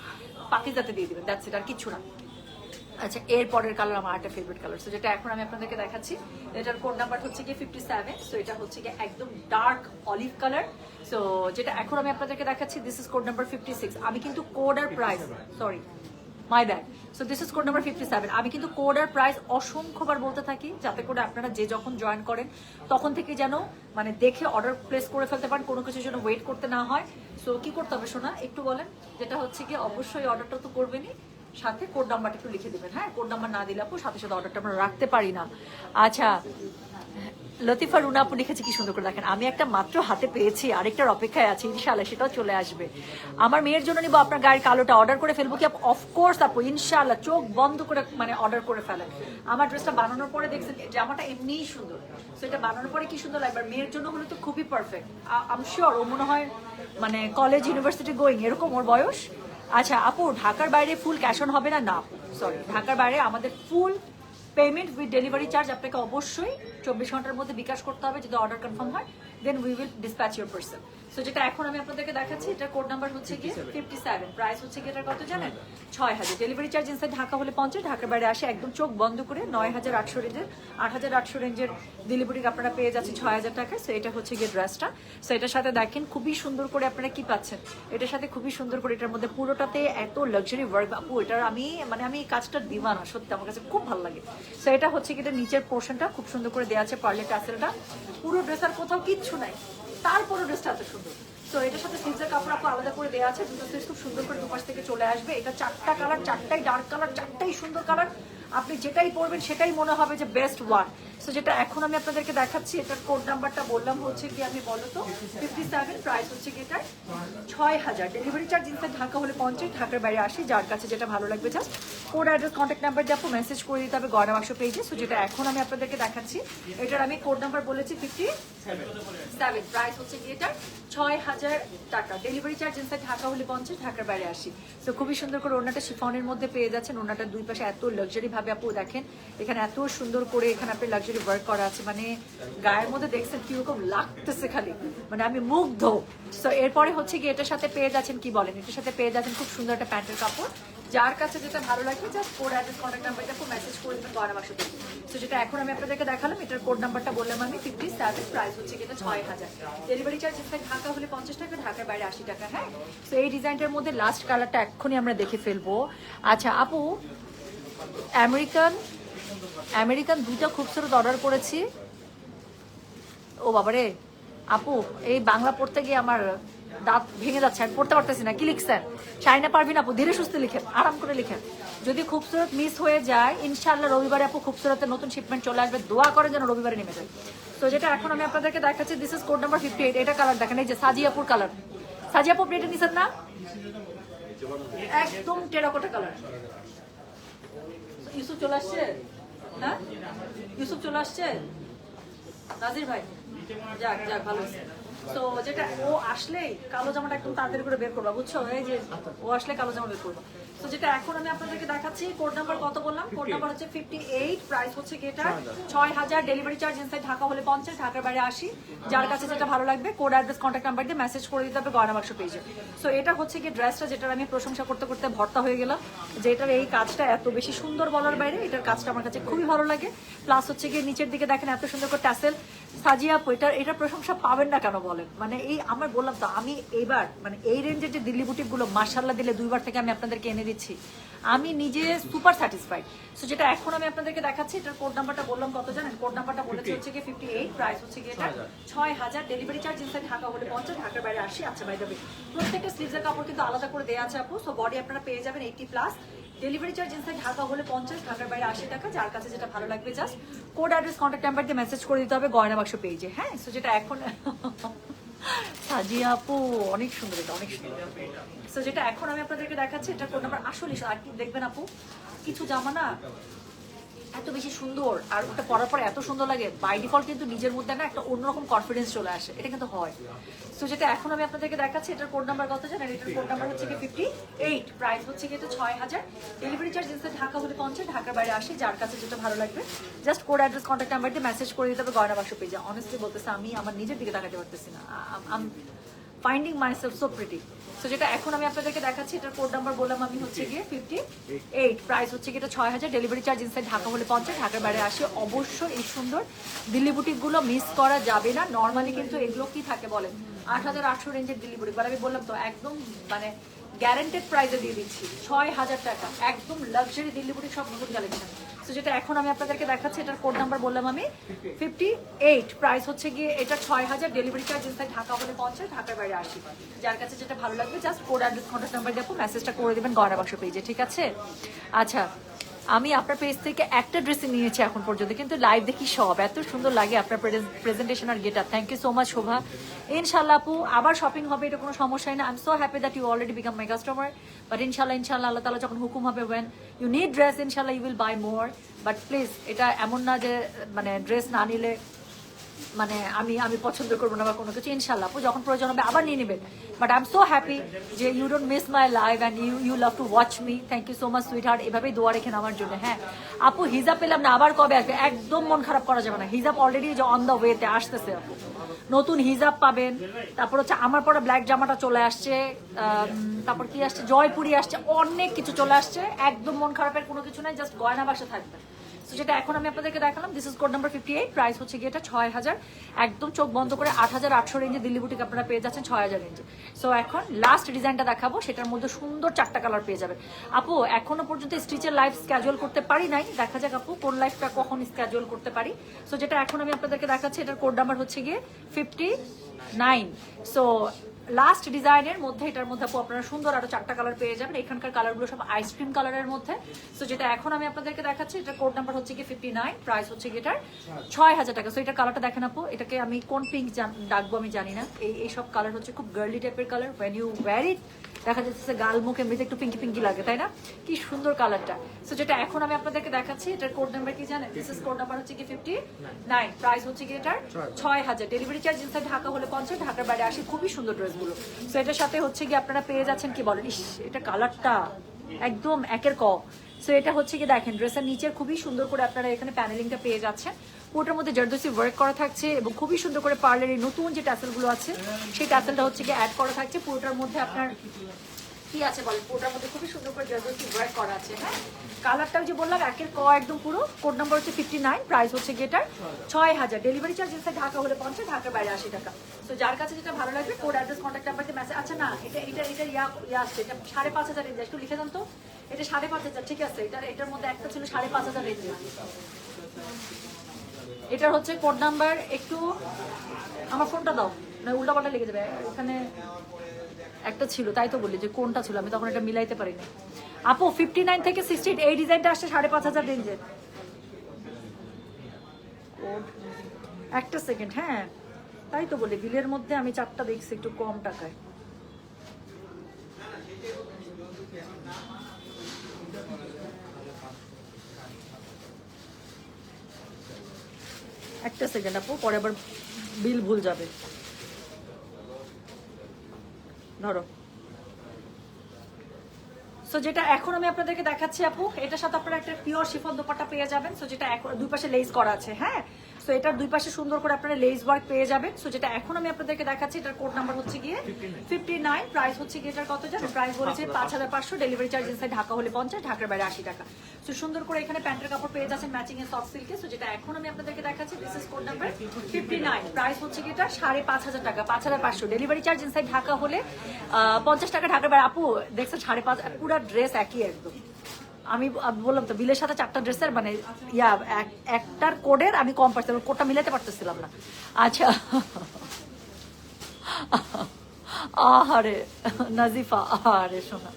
পাকিজাতে দিয়ে দিবেন, দ্যাটস ইট, আর কিছু না। আচ্ছা, এর পরের কালার আমার একটা ফেভারিট কালার, সো যেটা এখন আমি আপনাদেরকে দেখাচ্ছি, এটার কোড নাম্বার হচ্ছে গিয়ে 57, সো এটা হচ্ছে গিয়ে একদম ডার্ক অলিভ কালার। সো যেটা এখন আমি আপনাদেরকে দেখাচ্ছি, দিস ইজ কোড নাম্বার 56। আমি কিন্তু কোড আর price, sorry my bad, so this is code number 57। আমি কিন্তু কোড আর প্রাইস অসংখ্যবার বলতে থাকি, যাতে করে আপনারা যে যখন জয়েন করেন তখন থেকে যেন মানে দেখে অর্ডার প্লেস করে ফেলতে পারেন, কোনো কিছুর জন্য ওয়েট করতে না হয়। সো কি করতে হবে শোনা, একটু বলেন। যেটা হচ্ছে গিয়ে অবশ্যই অর্ডারটা তো করবেনই, সাথে কোড নাম্বারটা একটু লিখে দেবেন। হ্যাঁ, কোড নাম্বার না দিলে আপু সাথে সাথে অর্ডারটা আমরা রাখতে পারি না। আচ্ছা, লতিফা রুনা আপু লিখেছে কি সুন্দর করে দেখেন, আমি একটা মাত্র হাতে পেয়েছি, আরেকটার অপেক্ষায় আছি, ইনশাআল্লাহ সেটাও চলে আসবে। আমার মেয়ের জন্য নিবো, আপনার গায়ের কালোটা অর্ডার করে ফেলবো কি? অফকোর্স আপু, ইনশাআল্লাহ চোখ বন্ধ করে মানে অর্ডার করে ফেলেন। আমার ড্রেসটা বানানোর পরে দেখছেন জামাটা এমনিই সুন্দর, সো এটা বানানোর পরে কি সুন্দর লাগবে। মেয়ের জন্য হলে তো খুবই পারফেক্ট। আই এম শিওর ও মনে হয় মানে কলেজ ইউনিভার্সিটি গোয়িং, এরকম ওর বয়স। আচ্ছা আপু, ঢাকার বাইরে ফুল ক্যাশ অন হবে না? না সরি, ঢাকার বাইরে আমাদের full payment with delivery charge আপনাকে অবশ্যই 24 ঘন্টার মধ্যে বিকাশ করতে হবে। যদি অর্ডার কনফার্ম হয় then we will dispatch your parcel. So যেটা এখন আমি আপনাদেরকে দেখাচ্ছি, এটার কোড নাম্বার হচ্ছে গিয়ে 57, প্রাইস হচ্ছে গিয়ে এটার কত জানেন? 6000, ডেলিভারি চার্জ ইনসাইড ঢাকা হলে 50, ঢাকার বাইরে আসে একদম চোখ বন্ধ করে 9800 রেঞ্জের, 8800 রেঞ্জের ডেলিভারি আপনারা পেয়ে যাচ্ছেন 6000 টাকায়। সো এটা হচ্ছে গিয়ে ড্রেসটা। সো এটার সাথে দেখেন খুবই সুন্দর করে আপনারা কি পাচ্ছেন, এটার সাথে খুবই সুন্দর করে, এটার মধ্যে পুরোটাতে এত লাক্সারি ওয়ার্ক আপু, এটার আমি মানে আমি এই কাজটার দিওয়ানা, সত্যি আমার কাছে খুব ভালো লাগে। সো এটা হচ্ছে কি, এটা নিচের পোর্শনটা খুব সুন্দর করে দেওয়া আছে, পার্লে টাসেলটা, পুরো ড্রেস আর কোথাও কিচ্ছু নাই, তারপরে ড্রেসটা এত সুন্দর। তো এটার সাথে স্লিভসের কাপড় আপু আলাদা করে দেওয়া আছে, দুটো স্লিভস খুব সুন্দর করে দুপাশ থেকে চলে আসবে। এটা 4টা কালার, 4টাই ডার্ক কালার, 4টাই সুন্দর কালার, আপনি যেটাই পরবেন সেটাই মনে হবে যে বেস্ট ওয়ান। সো যেটা এখন আমি আপনাদেরকে দেখাচ্ছি, এটার কোড নাম্বারটা বললাম হচ্ছে কি, আমি বলো তো 57, প্রাইস হচ্ছে কি এটার 6000, ডেলিভারি চার্জ ইনসাইড ঢাকা হলে 50, ঢাকার বাইরে আসি। যার কাছে যেটা ভালো লাগবে just code address contact number দিয়ে আপু মেসেজ করে দিতে হবে গয়না বাক্স পেজে। সো যেটা এখন আমি আপনাদেরকে দেখাচ্ছি, এটার আমি কোড নাম্বার বলেছি 57, প্রাইস হচ্ছে কি এটার 6000 টাকা, ডেলিভারি চার্জ ইনসাইড ঢাকা হলে 50, ঢাকার বাইরে আসি। তো খুবই সুন্দর করে ওনাটা শিফনের মধ্যে পেয়ে যাচ্ছেন, ওনাটার দুই পাশে এত লাক্সারি ভাবে আপু দেখেন, এখানে এত সুন্দর করে এখানে আপনি লাক্সারি ওয়ার্ক করা আছে, মানে গায়ের মধ্যে দেখছেন কিরকম লাগতেছে খালি, মানে আমি মুগ্ধ। সো এরপরে হচ্ছে কি, এটার সাথে পেয়ে যাচ্ছেন কি বলেন, এটার সাথে পেয়ে যাচ্ছেন খুব সুন্দর একটা প্যান্টের কাপড়। যার কাছে যেটা ভালো লাগবে জাস্ট কোড অ্যাড্রেস কন্ট্যাক্ট নাম্বারটা খুব মেসেজ করে দেবেন গয়না বাক্স থেকে। তো যেটা এখন আমি আপনাদেরকে দেখালাম, এটার কোড নাম্বারটা বললাম আমি 57, প্রাইস হচ্ছে কি এটা 6000, ডেলিভারি চার্জ ইনসাইড ঢাকা হলে 50 টাকা, ঢাকার বাইরে 80 টাকা। হ্যাঁ, তো এই ডিজাইনটার মধ্যে লাস্ট কালারটা এক্ষুনি আমরা দেখে ফেলবো। আচ্ছা আপু, আমেরিকান দুইটা খুবসুরত অর্ডার করেছি। ও বাবারে আপু, এই বাংলা পড়তে গিয়ে আমার দাঁত ভেঙে যাচ্ছে, আমি পড়তে পারতেছি না। কি লিখছেন? শাইনা পারভিন আপু, ধীরে সুস্থে লিখেন, আরাম করে লিখেন। যদি খুবসুরত মিস হয়ে যায়, ইনশাআল্লাহ রবিবারে আপু খুবসুরতের নতুন শিপমেন্ট চলে আসবে, দোয়া করে যেন রবিবারে নেমে যায়। তো যেটা এখন আমি আপনাদেরকে দেখাচ্ছি, দিস ইজ কোড নাম্বার 58, এটা কালার দেখেন, এই যে সাজিয়াপুর কালার। সাজিয়াপু আপনি এটা নিছেন না? একদম টেরাকোটা কালার। ইউসুফ চলে আসছে, হ্যাঁ ইউসুফ চলে আসছে, নাজির ভাই, যাক যাক ভালো হয়েছে। তো যেটা ও আসলেই কালো জামাটা একদম তাড়াতাড়ি করে বের করবা, বুঝছো? এই যে ও আসলে কালো জামা বের করবো। তো যেটা এখন আমি আপনাদেরকে দেখাচ্ছি, কোড নাম্বার কত বললাম? কোড নাম্বার হচ্ছে 58, প্রাইস হচ্ছে এটা 6000, ডেলিভারি চার্জ ইনসাইড ঢাকা হলে 50, ঢাকার বাইরে 80। যার কাছে যেটা ভালো লাগবে কোড অ্যাড্রেস কন্ট্যাক্ট নাম্বার দিয়ে মেসেজ করে দিতে হবে গয়না বাক্স পেজে। সো এটা হচ্ছে কি ড্রেসটা, যেটার আমি প্রশংসা করতে করতে ভর্তা হয়ে গেলাম, যে এটার এই কাজটা এত বেশি সুন্দর বলার বাইরে, এটার কাজটা আমার কাছে খুবই ভালো লাগে। প্লাস হচ্ছে কি নিচের দিকে দেখেন এত সুন্দর করে ট্যাসেল সাজিয়ে আপু, এটার প্রশংসা পাবেন না কেন বলেন? মানে এই আমার বললাম তো, আমি এইবার মানে এই রেঞ্জের যে দিল্লি বুটিকগুলো মাশাল্লাহ দিলে 2বার থেকে আমি আপনাদেরকে এনে দিচ্ছি, আমি নিজে সুপার স্যাটিসফাইড। সো যেটা এখন আমি আপনাদেরকে দেখাচ্ছি, এটার কোড নাম্বারটা বললাম কত জানেন? কোড নাম্বারটা বলেছে হচ্ছে কি 58, প্রাইস হচ্ছে কি এটা 6000, ডেলিভারি চার্জ ইনসাইড ঢাকা হলে 50, ঢাকার বাইরে 80। আচ্ছা বাই দ্য ওয়ে, প্রত্যেকটা স্লিভসের কাপড় কিন্তু আলাদা করে দেওয়া আছে আপু। সো বডি আপনারা পেয়ে যাবেন 80+, ডেলিভারি চার্জ ইনসাইড ঢাকা হলে 50, ঢাকার বাইরে 80 টাকা। যার কাছে যেটা ভালো লাগবে just code address contact number দিয়ে মেসেজ করে দিতে হবে গয়না বাক্স পেজে। হ্যাঁ, সো যেটা এখন সাজিয়া আপু অনেক সুন্দর, এটা অনেক সুন্দর। সো যেটা এখন আমি আপনাদেরকে দেখাচ্ছি, এটা কোড নাম্বার আসলে আর কি দেখবেন আপু, কিছু জামা না এত বেশি সুন্দর আর ওটা পরার পরে এত সুন্দর লাগে, বাই ডিফল্ট কিন্তু নিজের মধ্যে না একটা অন্যরকম কনফিডেন্স চলে আসে, এটা কিন্তু হয়। সো যেটা এখন আমি আপনাদেরকে দেখাচ্ছি, এটার কোড নাম্বার কত জানেন? এটার কোড নাম্বার হচ্ছে কি 58, প্রাইস হচ্ছে কি এটা 6000, ডেলিভারি চার্জ ইনসাইড ঢাকা হলে 50, ঢাকার বাইরে 80। যার কাছে যেটা ভালো লাগবে just code address contact number দিয়ে মেসেজ করে দিতে হবে গয়না বাক্স পেজে। অনেস্টলি বলতেছে আমি আমার নিজের দিকে তাকাতে পারতেছি না, finding myself so pretty. So যেটা এখন আমি আপনাদেরকে দেখাচ্ছি, এটার কোড নাম্বার বললাম আমি হচ্ছে গিয়ে 58, প্রাইস হচ্ছে গিয়ে এটা 6000, ডেলিভারি চার্জ ইনসাইড ঢাকা হলে 50, ঢাকার বাইরে 80। অবশ্যই এই সুন্দর দিল্লি বুটিকগুলো মিস করা যাবে না। নর্মালি কিন্তু এগুলো কি থাকে বলেন, 8800 রেঞ্জের দিল্লি বুটিক, আমি বললাম তো একদম মানে গ্যারান্টেড প্রাইসে দিয়ে দিচ্ছি 6000 টাকা, একদম লাক্সারি দিল্লি বুটিক সব নতুন কালেকশন। সো যেটা এখন আমি আপনাদেরকে দেখাচ্ছি, এটার কোড নাম্বার বললাম আমি 58, প্রাইস হচ্ছে গিয়ে এটা 6000, ডেলিভারি চার্জ ইনসাইড ঢাকা হলে 50, ঢাকার বাইরে 80। যার কাছে যেটা ভালো লাগবে just code address contact number দিয়ে মেসেজটা করে দেবেন গয়না বাক্স পেজে, ঠিক আছে? আচ্ছা, আমি আপনার পেজ থেকে একটা ড্রেসই নিয়েছি এখন পর্যন্ত, কিন্তু লাইভ দেখি সব এত সুন্দর লাগে আপনার প্রেজেন্টেশন আর get up. Thank you so much Shobha. ইনশাল্লাহ আপু আবার শপিং হবে, এটা কোনো সমস্যাই না। I am so happy that you already become my customer, but ইনশাল্লাহ আল্লাহ তাআলা যখন হুকুম হবে, ওয়েন ইউ নিড ড্রেস ইনশাল্লাহ you will buy more. But please এটা এমন না যে মানে ড্রেস না নিলে মানে আমি পছন্দ করবো না বা কোনো কিছু। ইনশাল্লাহ আপু যখন প্রয়োজন হবে আবার নিয়ে নেবেন। But I am so happy যে you don't miss my live and you love to watch me. Thank you so much sweetheart, এভাবেই দোয়া রেখেন আমার জন্য। হ্যাঁ আপু, হিজাব পেলাম না, আবার কবে আসবে? একদম মন খারাপ করা যাবে না, হিজাব অলরেডি অন দ্য ওয়েতে আসতেছে আপু, নতুন হিজাব পাবেন। তারপর হচ্ছে আমার পরে ব্ল্যাক জামাটা চলে আসছে, তারপর কি আসছে, জয়পুরি আসছে, অনেক কিছু চলে আসছে। একদম মন খারাপের কোনো কিছু নাই, জাস্ট গয়না বাসা থাকবে। তো যেটা এখন আমি আপনাদেরকে দেখালাম, this is code number 58, price হচ্ছে গিয়ে এটা 6000, একদম চোখ বন্ধ করে 8800 রেঞ্জে দিল্লি বুটিক আপনারা পেয়ে যাচ্ছেন 6000 রেঞ্জে। সো এখন লাস্ট ডিজাইনটা দেখাবো, সেটার মধ্যে সুন্দর 4টা কালার পেয়ে যাবেন। আপু এখনো পর্যন্ত স্টিচের লাইভ স্ক্যাজুয়াল করতে পারি নাই, দেখা যাক আপু কোন লাইভটা কখন স্ক্যাজুয়াল করতে পারি। সো যেটা এখন আমি আপনাদেরকে দেখাচ্ছি, এটার কোড নাম্বার হচ্ছে গিয়ে 59। সো লাস্ট ডিজাইনের মধ্যে এটার মধ্যে আপু আপনারা সুন্দর আরো 4টা কালার পেয়ে যাবেন। এখানকার কালারগুলো সব আইসক্রিম কালারের মধ্যে। সো যেটা এখন আমি আপনাদেরকে দেখাচ্ছি, এটা কোড নাম্বার হচ্ছে কি 59, প্রাইস হচ্ছে কি এটার 6000 টাকা। সো এটা কালারটা দেখেন আপু, এটাকে আমি কোন পিঙ্ক ডাকবো আমি জানি না, এই সব কালার হচ্ছে খুব গার্লি টাইপের কালার। ওয়েন ইউ ওয়্যার ইট দেখা যাচ্ছে গাল মুখ এমনিতে একটু পিঙ্কি পিঙ্কি লাগে, তাই না? কি সুন্দর কালারটা। সো যেটা এখন আমি আপনাদেরকে দেখাচ্ছি, এটার কোড নাম্বার কি জানেন? দিস ইজ কোড নাম্বার হচ্ছে কি 59, প্রাইস হচ্ছে কি এটার 6000, ডেলিভারি চার্জ ইনসাইড ঢাকা হলে 50, ঢাকার বাইরে 80। খুবই সুন্দর ড্রেসগুলো। সো এটার সাথে হচ্ছে কি আপনারা পেয়ে যাচ্ছেন কি বলেন, ইস এটা কালারটা একদম একের ক। সো এটা হচ্ছে কি দেখেন, ড্রেসের নিচে খুবই সুন্দর করে আপনারা এখানে প্যানেলিংটা পেয়ে যাচ্ছেন। পুরোটার মধ্যে জারদোসি ওয়ার্ক করা থাকছে এবং খুবই সুন্দর করে পার্লার এই নতুন যে ট্যাসেলগুলো আছে সেই ট্যাসেলটা হচ্ছে কি অ্যাড করা থাকছে। পুরোটার মধ্যে আপনার কি আছে বলেন, পুরোটার মধ্যে খুবই সুন্দর করে জারদোসি ওয়ার্ক করা আছে। হ্যাঁ, কালারটাও যে বললাম একের ক একদম পুরো। কোড নাম্বার হচ্ছে 59, প্রাইস হচ্ছে গেটার 6000, ডেলিভারি চার্জ ইনসাইড ঢাকা হলে 50, ঢাকার বাইরে 80 টাকা। তো যার কাছে যেটা ভালো লাগবে কোড অ্যাড্রেস কন্ট্যাক্ট নাম্বার দিয়ে মেসেজ। আচ্ছা না, এটা ইয়া আসছে, এটা 5500 রেঞ্জ, একটু লিখে দেন তো। এটা 5500, ঠিক আছে। এটার মধ্যে একটা ছিল 5500 রেঞ্জে। এটার হচ্ছে কোড নাম্বার, একটু আমার ফোনটা দাও, না উল্টাপাল্টা লেগে যাবে। ওখানে একটা ছিল, তাই তো বলি যে কোনটা ছিল, আমি তখন এটা মিলাইতে পারিনি। আপু 59 থেকে 68 এই ডিজাইনটা আসছে 5500 রেঞ্জের। একটা সেকেন্ড, হ্যাঁ তাই তো বলি, বিলের মধ্যে আমি 4টা দেখছি একটু কম টাকায়। একটা সেকেন্ড আপু, পরে আবার বিল ভুল যাবে। ধরো। সো সো যেটা এখন আমি আপনাদেরকে দেখাচ্ছি আপু, এটার সাথে আপনারা একটা পিওর শিফন দোপাট্টা পেয়ে যাবেন। সো যেটা দুই পাশে লেস করা আছে, হ্যাঁ। সো এটার দুই পাশে সুন্দর করে আপনারা লেস ওয়ার্ক পেয়ে যাবেন। সো যেটা এখন আমি আপনাদেরকে দেখাচ্ছি, এটার কোড নাম্বার হচ্ছে গিয়ে 59, প্রাইস হচ্ছে গিয়ে এটার কত জানেন? প্রাইস বলেছে 5500, ডেলিভারি চার্জ ইনসাইড ঢাকা হলে 50, ঢাকার বাইরে 80 টাকা। সো সুন্দর করে এখানে প্যান্টের কাপড় পেয়ে যাচ্ছেন ম্যাচিং এর সফট সিল্কে। সো যেটা এখন আমি আপনাদেরকে দেখাচ্ছি, this is code number 59, price হচ্ছে গিয়ে এটা 5500 টাকা, 5500, ডেলিভারি চার্জ ইনসাইড ঢাকা হলে 50 টাকা, ঢাকার বাইরে। আপু দেখছেন 5.5, পুরো ড্রেস একই একদম। আমি বললাম তো বিলের সাথে 4টা ড্রেসের মানে একটার কোডের আমি কম পারছিলাম, কোডটা মিলাতে পারতেছিলাম না। আচ্ছা আহারে নাজিফা, আহারে শোনা,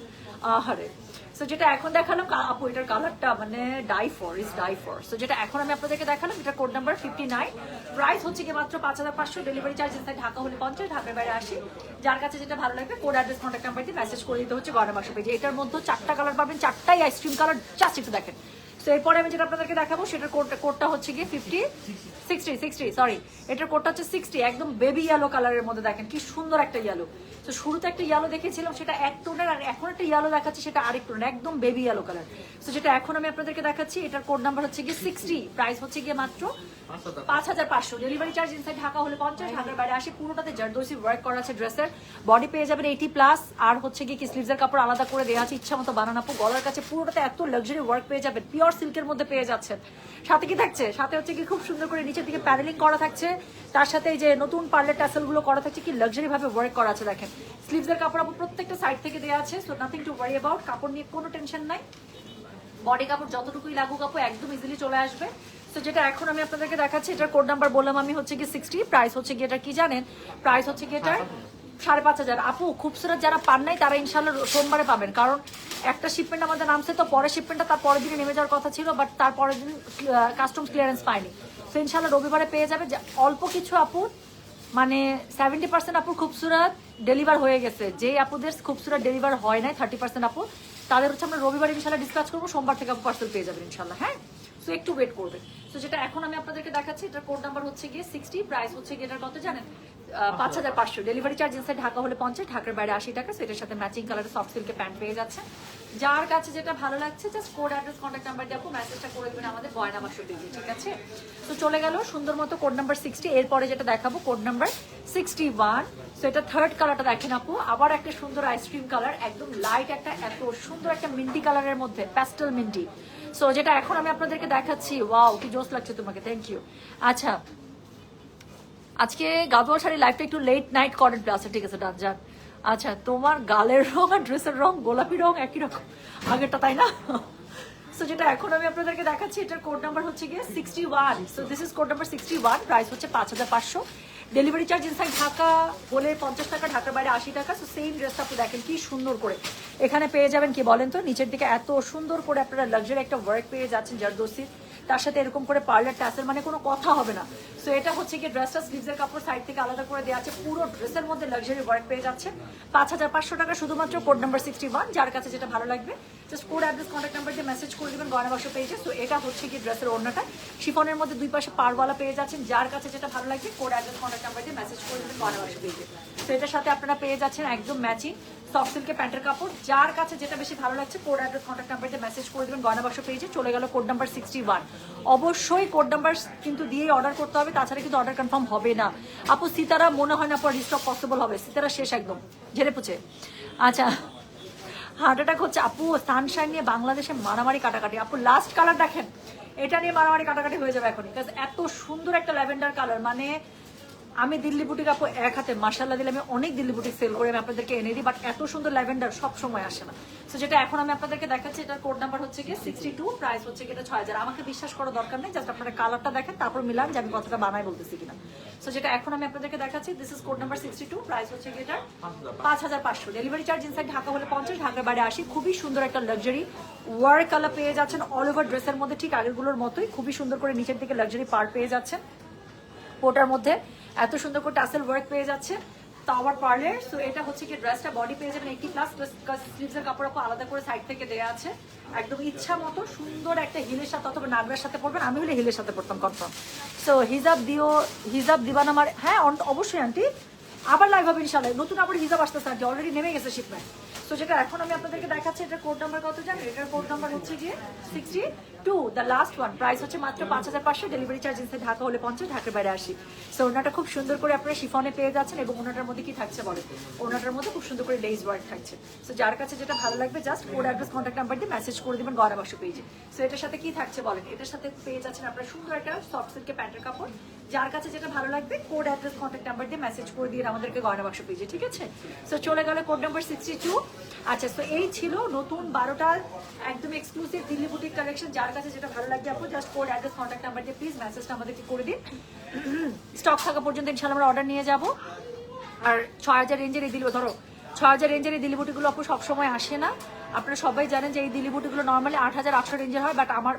আহারে। সো যেটা এখন দেখালাম আপু, এটার কালারটা মানে ডাই ফর। সো যেটা এখন আমি আপনাদেরকে দেখালাম, এটা কোড নাম্বার 59, প্রাইস হচ্ছে কি মাত্র 5500, ডেলিভারি চার্জ ইনসাইড ঢাকা হলে 50, ঢাকার বাইরে 80। যার কাছে যেটা ভালো লাগবে কোড অ্যাড্রেস কন্ট্যাক্ট নাম্বার দিয়ে মেসেজ করে দিতে হচ্ছে গয়না বাক্স পেজে। এটার মধ্যে 4টা কালার পাবেন, 4টাই আইসক্রিম কালার, জাস্ট একটু দেখেন। সো এরপরে আমি যেটা আপনাদেরকে দেখাবো সেটার কোডটা হচ্ছে গিয়ে 60, সরি, এটার কোডটা হচ্ছে 60, একদম বেবি ইয়েলো কালারের মধ্যে। দেখেন কি সুন্দর একটা ইয়েলো। তো শুরুতে একটা ইয়েলো দেখেছিলাম, সেটা এক টোনের, আর এখন একটা ইয়েলো দেখাচ্ছি সেটা আরেক টোনের, একদম বেবি ইয়েলো কালার। তো যেটা এখন আমি আপনাদেরকে দেখাচ্ছি, এটার কোড নাম্বার হচ্ছে গিয়ে 60, প্রাইস হচ্ছে গিয়ে মাত্র 5500, ডেলিভারি চার্জ ইনসাইড ঢাকা হলে 50, ঢাকার বাইরে 80। পুরোটাতে জারদোসি ওয়ার্ক করা আছে ড্রেসের। বডি পেয়ে যাবেন 80+, আর হচ্ছে গিয়ে কি স্লিভসের কাপড় আলাদা করে দেওয়া আছে, ইচ্ছা মতো বানানো। গলার কাছে পুরোটাতে এত লাক্সারি ওয়ার্ক পেয়ে যাবেন, পিওর সিল্কের মধ্যে পেয়ে যাচ্ছেন। সাথে কি থাকছে? সাথে হচ্ছে কি খুব সুন্দর করে নিচের দিকে প্যানেলিং করা থাকছে, তার সাথে এই যে নতুন পার্লের ট্যাসেল গুলো করা থাকছে, কি লাক্সারি ভাবে ওয়ার্ক করা আছে। দেখেন স্লিভসের কাপড় আপু প্রত্যেকটা সাইড থেকে দেওয়া আছে, so nothing to worry about. কাপড় নিয়ে কোনো টেনশন নাই, বডি কাপড় যতটুকুই লাগুক আপু একদম ইজিলি চলে আসবে। তো যেটা এখন আমি আপনাদেরকে দেখাচ্ছি, এটার কোড নাম্বার বললাম আমি হচ্ছে কি 60, প্রাইস হচ্ছে কি এটা কি জানেন? প্রাইস হচ্ছে কি এটার 5500। আপু খুবসুরত যারা পান নাই তারা ইনশাল্লাহ সোমবারে পাবেন, কারণ একটা শিপমেন্ট আমাদের নামছে, তো পরের শিপমেন্টটা তার পরের দিনে নেমে যাওয়ার কথা ছিল, বাট তার পরের দিন কাস্টমস ক্লিয়ারেন্স পায়নি। তো ইনশাল্লাহ রবিবারে পেয়ে যাবে। অল্প কিছু আপু মানে 70% আপুর খুবসুরত ডেলিভার হয়ে গেছে, যে আপুদের খুবসুরত ডেলিভার হয় নাই 30% আপু, তাদের হচ্ছে আমরা রবিবার ইনশাল্লাহ ডিসকাস করবো, সোমবার থেকে আপু পার্সেল পেয়ে যাবেন ইনশাল্লাহ, হ্যাঁ। সো একটু ওয়েট করবেন। তো যেটা এখন আমি আপনাদেরকে দেখাচ্ছি, এটার কোড নাম্বার হচ্ছে গিয়ে 60, প্রাইস হচ্ছে গিয়ে এটার কত জানেন? 5500, ডেলিভারি চার্জ ইনসাইড ঢাকা হলে 50, ঢাকার বাইরে 80 টাকা। সো এটার সাথে ম্যাচিং কালারের সফট সিল্কের প্যান্ট পেয়ে যাচ্ছে। যার কাছে যেটা ভালো লাগছে just code address contact number দিয়ে আপু মেসেজটা করে দেবেন আমাদের গয়না বাক্স পেজে, ঠিক আছে? তো চলে গেল সুন্দর মতো কোড নাম্বার 60। এরপরে যেটা দেখাবো কোড নাম্বার 61। সো এটা থার্ড কালারটা দেখেন আপু, আবার একটা সুন্দর আইসক্রিম কালার, একদম লাইট একটা, এত সুন্দর একটা মিন্টি কালারের মধ্যে, প্যাস্টেল মিন্টি। সো যেটা এখন আমি আপনাদেরকে দেখাচ্ছি, ওয়াও কি জোস লাগছে তোমাকে, থ্যাংক ইউ। আচ্ছা আজকে গাদোয়া শাড়ি লাইফটা একটু লেট নাইট করেন, আচ্ছা ঠিক আছে ডান যান। আচ্ছা তোমার গালের রং আর ড্রেসের রং গোলাপি রং একই রকম আগেরটা, তাই না? সো যেটা এখন আমি আপনাদেরকে দেখাচ্ছি, এটার কোড নাম্বার হচ্ছে গিয়ে 61। So this is code number 61, price হচ্ছে 5500, ডেলিভারি চার্জ ইনসাইড ঢাকা হলে 50 টাকা, ঢাকার বাইরে 80 টাকা। সো সেম ড্রেসটা আপনি দেখেন কি সুন্দর করে এখানে পেয়ে যাবেন। কি বলেন তো, নিচের দিকে এত সুন্দর করে আপনারা লাক্সারি একটা ওয়ার্ক পেয়ে যাচ্ছেন জারদোসির, তার সাথে এরকম করে পার্লার ট্যাসেল, মানে কোনো কথা হবে না। সো এটা হচ্ছে কি ড্রেসটা স্লিভসের কাপড় সাইড থেকে আলাদা করে দেওয়া আছে, পুরো ড্রেসের মধ্যে লাক্সারি ওয়ার্ক পেয়ে যাচ্ছে। 5500 টাকা শুধুমাত্র, কোড নাম্বার 61। যার কাছে যেটা ভালো লাগবে just code address contact number দিয়ে মেসেজ করে দেবেন গয়না বাক্স পেজে। সো এটা হচ্ছে কি ড্রেসের ওড়নাটা শিফনের মধ্যে দুই পাশে পারওয়ালা পেয়ে যাচ্ছেন। যার কাছে যেটা ভালো লাগবে কোড অ্যাড্রেস কন্ট্যাক্ট নাম্বার দিয়ে মেসেজ করে দেবেন গয়না বাক্স পেজে। তো এটার সাথে আপনারা পেয়ে যাচ্ছেন একদম ম্যাচিং সফট সিল্কের প্যান্টের কাপড়। যার কাছে যেটা বেশি ভালো লাগছে কোড অ্যাড্রেস কন্ট্যাক্ট নাম্বার দিয়ে মেসেজ করে দেবেন গয়না বাক্স পেজে। চলে গেল কোড নাম্বার 61। অবশ্যই কোড নাম্বার কিন্তু দিয়েই অর্ডার করতে হবে, তাছাড়া কিন্তু অর্ডার কনফার্ম হবে না। আপু সিতারা মনে হয় না পর রিস্টক পসিবল হবে, সিতারা শেষ একদম ঝেড়ে পুছে। আচ্ছা হার্ট অ্যাটাক হচ্ছে আপু, সানশাইন নিয়ে বাংলাদেশে মারামারি কাটাকাটি। আপু লাস্ট কালার দেখেন, এটা নিয়ে মারামারি কাটাকাটি হয়ে যাবে এখন, বিকজ এত সুন্দর একটা ল্যাভেন্ডার কালার। মানে আমি দিল্লি বুটিক আপু এক হাতে মাশাআল্লাহ দিলে আমি অনেক দিল্লি বুটিক সেল করে আমি আপনাদেরকে এনে দিই, বাট এত সুন্দর ল্যাভেন্ডার সব সময় আসে না। সো যেটা এখন আমি আপনাদেরকে দেখাচ্ছি, এটার কোড নাম্বার হচ্ছে কি 62, প্রাইস হচ্ছে কি এটা 6000। আমাকে বিশ্বাস করার দরকার নেই, জাস্ট আপনারা কালারটা দেখেন তারপর মিলান যে আমি কতটা বানাই বলতেছি কিনা। সো যেটা এখন আমি আপনাদেরকে দেখাচ্ছি, this is code number 62, price হচ্ছে কি এটা 5500, ডেলিভারি চার্জ ইনসাইড ঢাকা হলে 50, ঢাকার বাইরে 80। খুবই সুন্দর একটা লাক্সারি ওয়ার্ক কালার পেয়ে যাচ্ছেন অল ওভার ড্রেসের মধ্যে, ঠিক আগেরগুলোর মতোই খুবই সুন্দর করে নিচের দিকে লাক্সারি পার্ট পেয়ে যাচ্ছেন। পোটার মধ্যে এত সুন্দর করে টাসেল ওয়ার্ক পেয়ে যাচ্ছে টাওয়ার পার্লার। সো এটা হচ্ছে কি ড্রেসটা বডি পেয়ে যাবেন 80+, স্লিভসের কাপড় আলাদা করে সাইড থেকে দেওয়া আছে, একদম ইচ্ছা মতো সুন্দর একটা হিলের সাথে অথবা নাগরার সাথে পরবেন। আমি হলে হিলের সাথে পরতাম কনফার্ম। সো হিজাব দিবান আমার, হ্যাঁ অবশ্যই আন্টি, আবার লাইভ হবে ইনশাআল্লাহ। নতুন আবার হিজাব আসতেছে আন্টি, অলরেডি নেমে গেছে শিপমেন্ট। সো সো যেটা এখন আমি আপনাদেরকে দেখাচ্ছি, এটার কোড নাম্বার কত জানেন? এটার কোড নাম্বার হচ্ছে গিয়ে 62, দ্য লাস্ট ওয়ান। প্রাইস হচ্ছে মাত্র 5500, ডেলিভারি চার্জ ইনসাইড ঢাকা হলে 50, ঢাকার বাইরে 80। সো ওনাটা খুব সুন্দর করে আপনারা শিফনে পেয়ে যাচ্ছেন, এবং ওনাটার মধ্যে কি থাকছে বলে, ওনাটার মধ্যে খুব সুন্দর করে লেস ওয়ার্ক থাকছে। সো যার কাছে যেটা ভালো লাগবে just code address contact number দিয়ে মেসেজ করে দিবেন গয়না বাক্স পেজে। সো এটার সাথে কি থাকছে বলেন, এটার সাথে পেয়ে যাচ্ছেন আপনারা সুন্দর একটা সফট সিল্কের প্যান্টের কাপড়। যার কাছে যেটা ভালো লাগবে কোড অ্যাড্রেস কন্ট্যাক্ট নাম্বার দিয়ে মেসেজ করে দিয়ে আমাদেরকে গয়না বাক্স পেজে, ঠিক আছে? সো চলে গেল কোড নাম্বার 62। আচ্ছা, তো এই ছিল নতুন 12টার একদম এক্সক্লুসিভ দিল্লি বুটিক কালেকশন। যার কাছে যেটা ভালো লাগবে আপু just code address contact number দিয়ে প্লিজ মেসেজটা আমাদেরকে করে দিন। স্টক থাকা পর্যন্ত ইনশাআল্লাহ আমরা অর্ডার নিয়ে যাব। আর 6000 রেঞ্জের এই দিল্লি, ধরো 6000 রেঞ্জের এই দিল্লি বুটিগুলো আপু সবসময় আসে না। আপনারা সবাই জানেন যে এই দিল্লি বুটিগুলো নর্মালি 8800 রেঞ্জের হয়, বাট আমার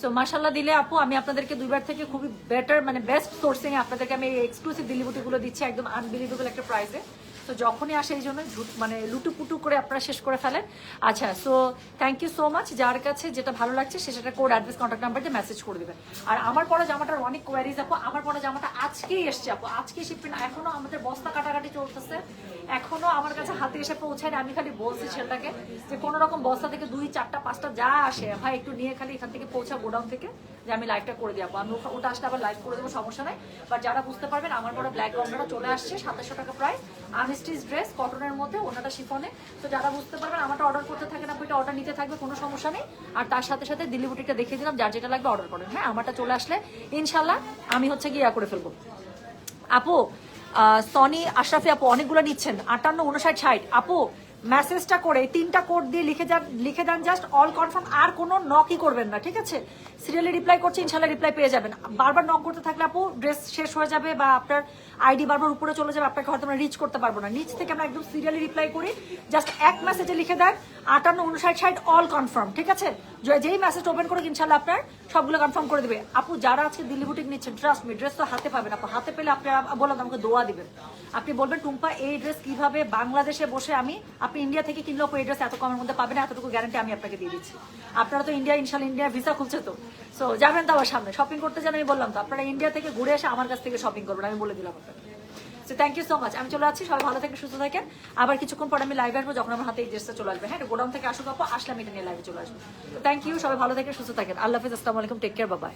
সো মাশাল্লাহ দিলে আপু আমি আপনাদেরকে দুইবার থেকে খুবই বেটার মানে বেস্ট সোর্সিং এ আপনাদেরকে আমি এক্সক্লুসিভ দিল্লি বুটিগুলো দিচ্ছি একদম আনবিলিভেবল একটা প্রাইসে। তো যখনই আসে এই জন্য মানে লুটুপুটু করে আপনারা শেষ করে ফেলেন। আচ্ছা, so thank you so much. যার কাছে যেটা ভালো লাগছে সেটা কোড অ্যাড্রেস কন্ট্যাক্ট নাম্বার দিয়ে মেসেজ করে দেবেন। আর আমার পরা জামাটার অনেক কোয়ারিজ আপু, আমার পরা জামাটা আজকেই এসছে আপু, আজকে শিপমেন্ট, এখনো আমাদের বস্তা কাটাকাটি চলতেছে, এখনো আমার কাছে হাতে এসে পৌঁছায়নি। আমি খালি বলছি ছেলেটাকে যে কোনো রকম বস্তা থেকে 2, 4, 5টা যা আসে ভাই একটু নিয়ে খালি এখান থেকে পৌঁছা গোডাউন থেকে, যে আমি লাইভটা করে দিই আপু। আমি ওটা আসলে আবার লাইভ করে দেবো, সমস্যা নাই। বাট যারা বুঝতে পারবেন আমার পরে ব্ল্যাক গন্ডাটা চলে আসছে 2700 টাকা প্রাইস, আনস্টিচ ড্রেস কটনের মধ্যে, ওনাটা শিফনে। তো যারা বুঝতে পারবেন আমারটা অর্ডার করতে থাকেন আপু, এটা অর্ডার নিতে থাকবে, কোনো সমস্যা নেই। আর তার সাথে সাথে দিল্লি বুটিকটা দেখিয়ে দিলাম, যার যেটা লাগবে অর্ডার করেন। হ্যাঁ, আমারটা চলে আসলে ইনশাল্লাহ আমি হচ্ছে গিয়ে করে ফেলবো আপু। সনি আশরাফি আপু অনেকগুলো নিচ্ছেন, 58, 59, 60 আপু মেসেজটা করে 3টা কোড দিয়ে লিখে দেন জাস্ট অল কনফার্ম, আর কোনো নকই করবেন না, ঠিক আছে? সিরিয়ালি রিপ্লাই করছে, ইনশাল্লাহ রিপ্লাই পেয়ে যাবেন। বারবার নক করতে থাকলে আপু ড্রেস শেষ হয়ে যাবে বা আপনার আইডি বারবার উপরে চলে যাবে, আপনাকে হয়তো আমরা রিচ করতে পারবো না। নিচ থেকে আমরা একদম সিরিয়ালি রিপ্লাই করি, জাস্ট এক মেসেজে লিখে দেন 58, 59, 60 অল কনফার্ম, ঠিক আছে? যেই মেসেজ ওপেন করে ইনশাল্লাহ আপনার সবগুলো কনফার্ম করে দেবে আপু। যারা আজকে দিল্লি বুটিক নিচ্ছেন ট্রাস্ট মি, ড্রেস তো হাতে পাবেন আপু, হাতে পেলে আপনারা বললাম আমাকে দোয়া দিবেন। আপনি বলবেন টুম্পা এই ড্রেস কিভাবে বাংলাদেশে বসে আপনি ইন্ডিয়া থেকে কিনলেও এই ড্রেস এত কমের মধ্যে পাবেন, এতটুকু গ্যারান্টি আমি আপনাকে দিয়ে দিচ্ছি। আপনারা তো ইনশাল্লাহ ইন্ডিয়া ভিসা খুলছে, তো সো যাবেন তো আমার সামনে শপিং করতে যান, আমি বললাম তো আপনারা ইন্ডিয়া থেকে ঘুরে এসে আমার কাছ থেকে শপিং করবেন, আমি বলে দিলাম আপনাকে। So thank you so much, আমি চলে যাচ্ছি, সবাই ভালো থেকে সুস্থ থাকেন। আবার কিছুক্ষণ পর আমি লাইভে আসবো, যখন আমার হাতে এই ড্রেসটা চলে আসবে। হ্যাঁ, গোডাউন থেকে আসুক আপু, আসলে আমি এটা নিয়ে লাইভে চলে আসবো। তো থ্যাংক ইউ, সবাই ভালো থেকে সুস্থ থাকেন। আল্লাহ হাফিজ, আসসালামু আলাইকুম, টেক কেয়ার, বাই বাই।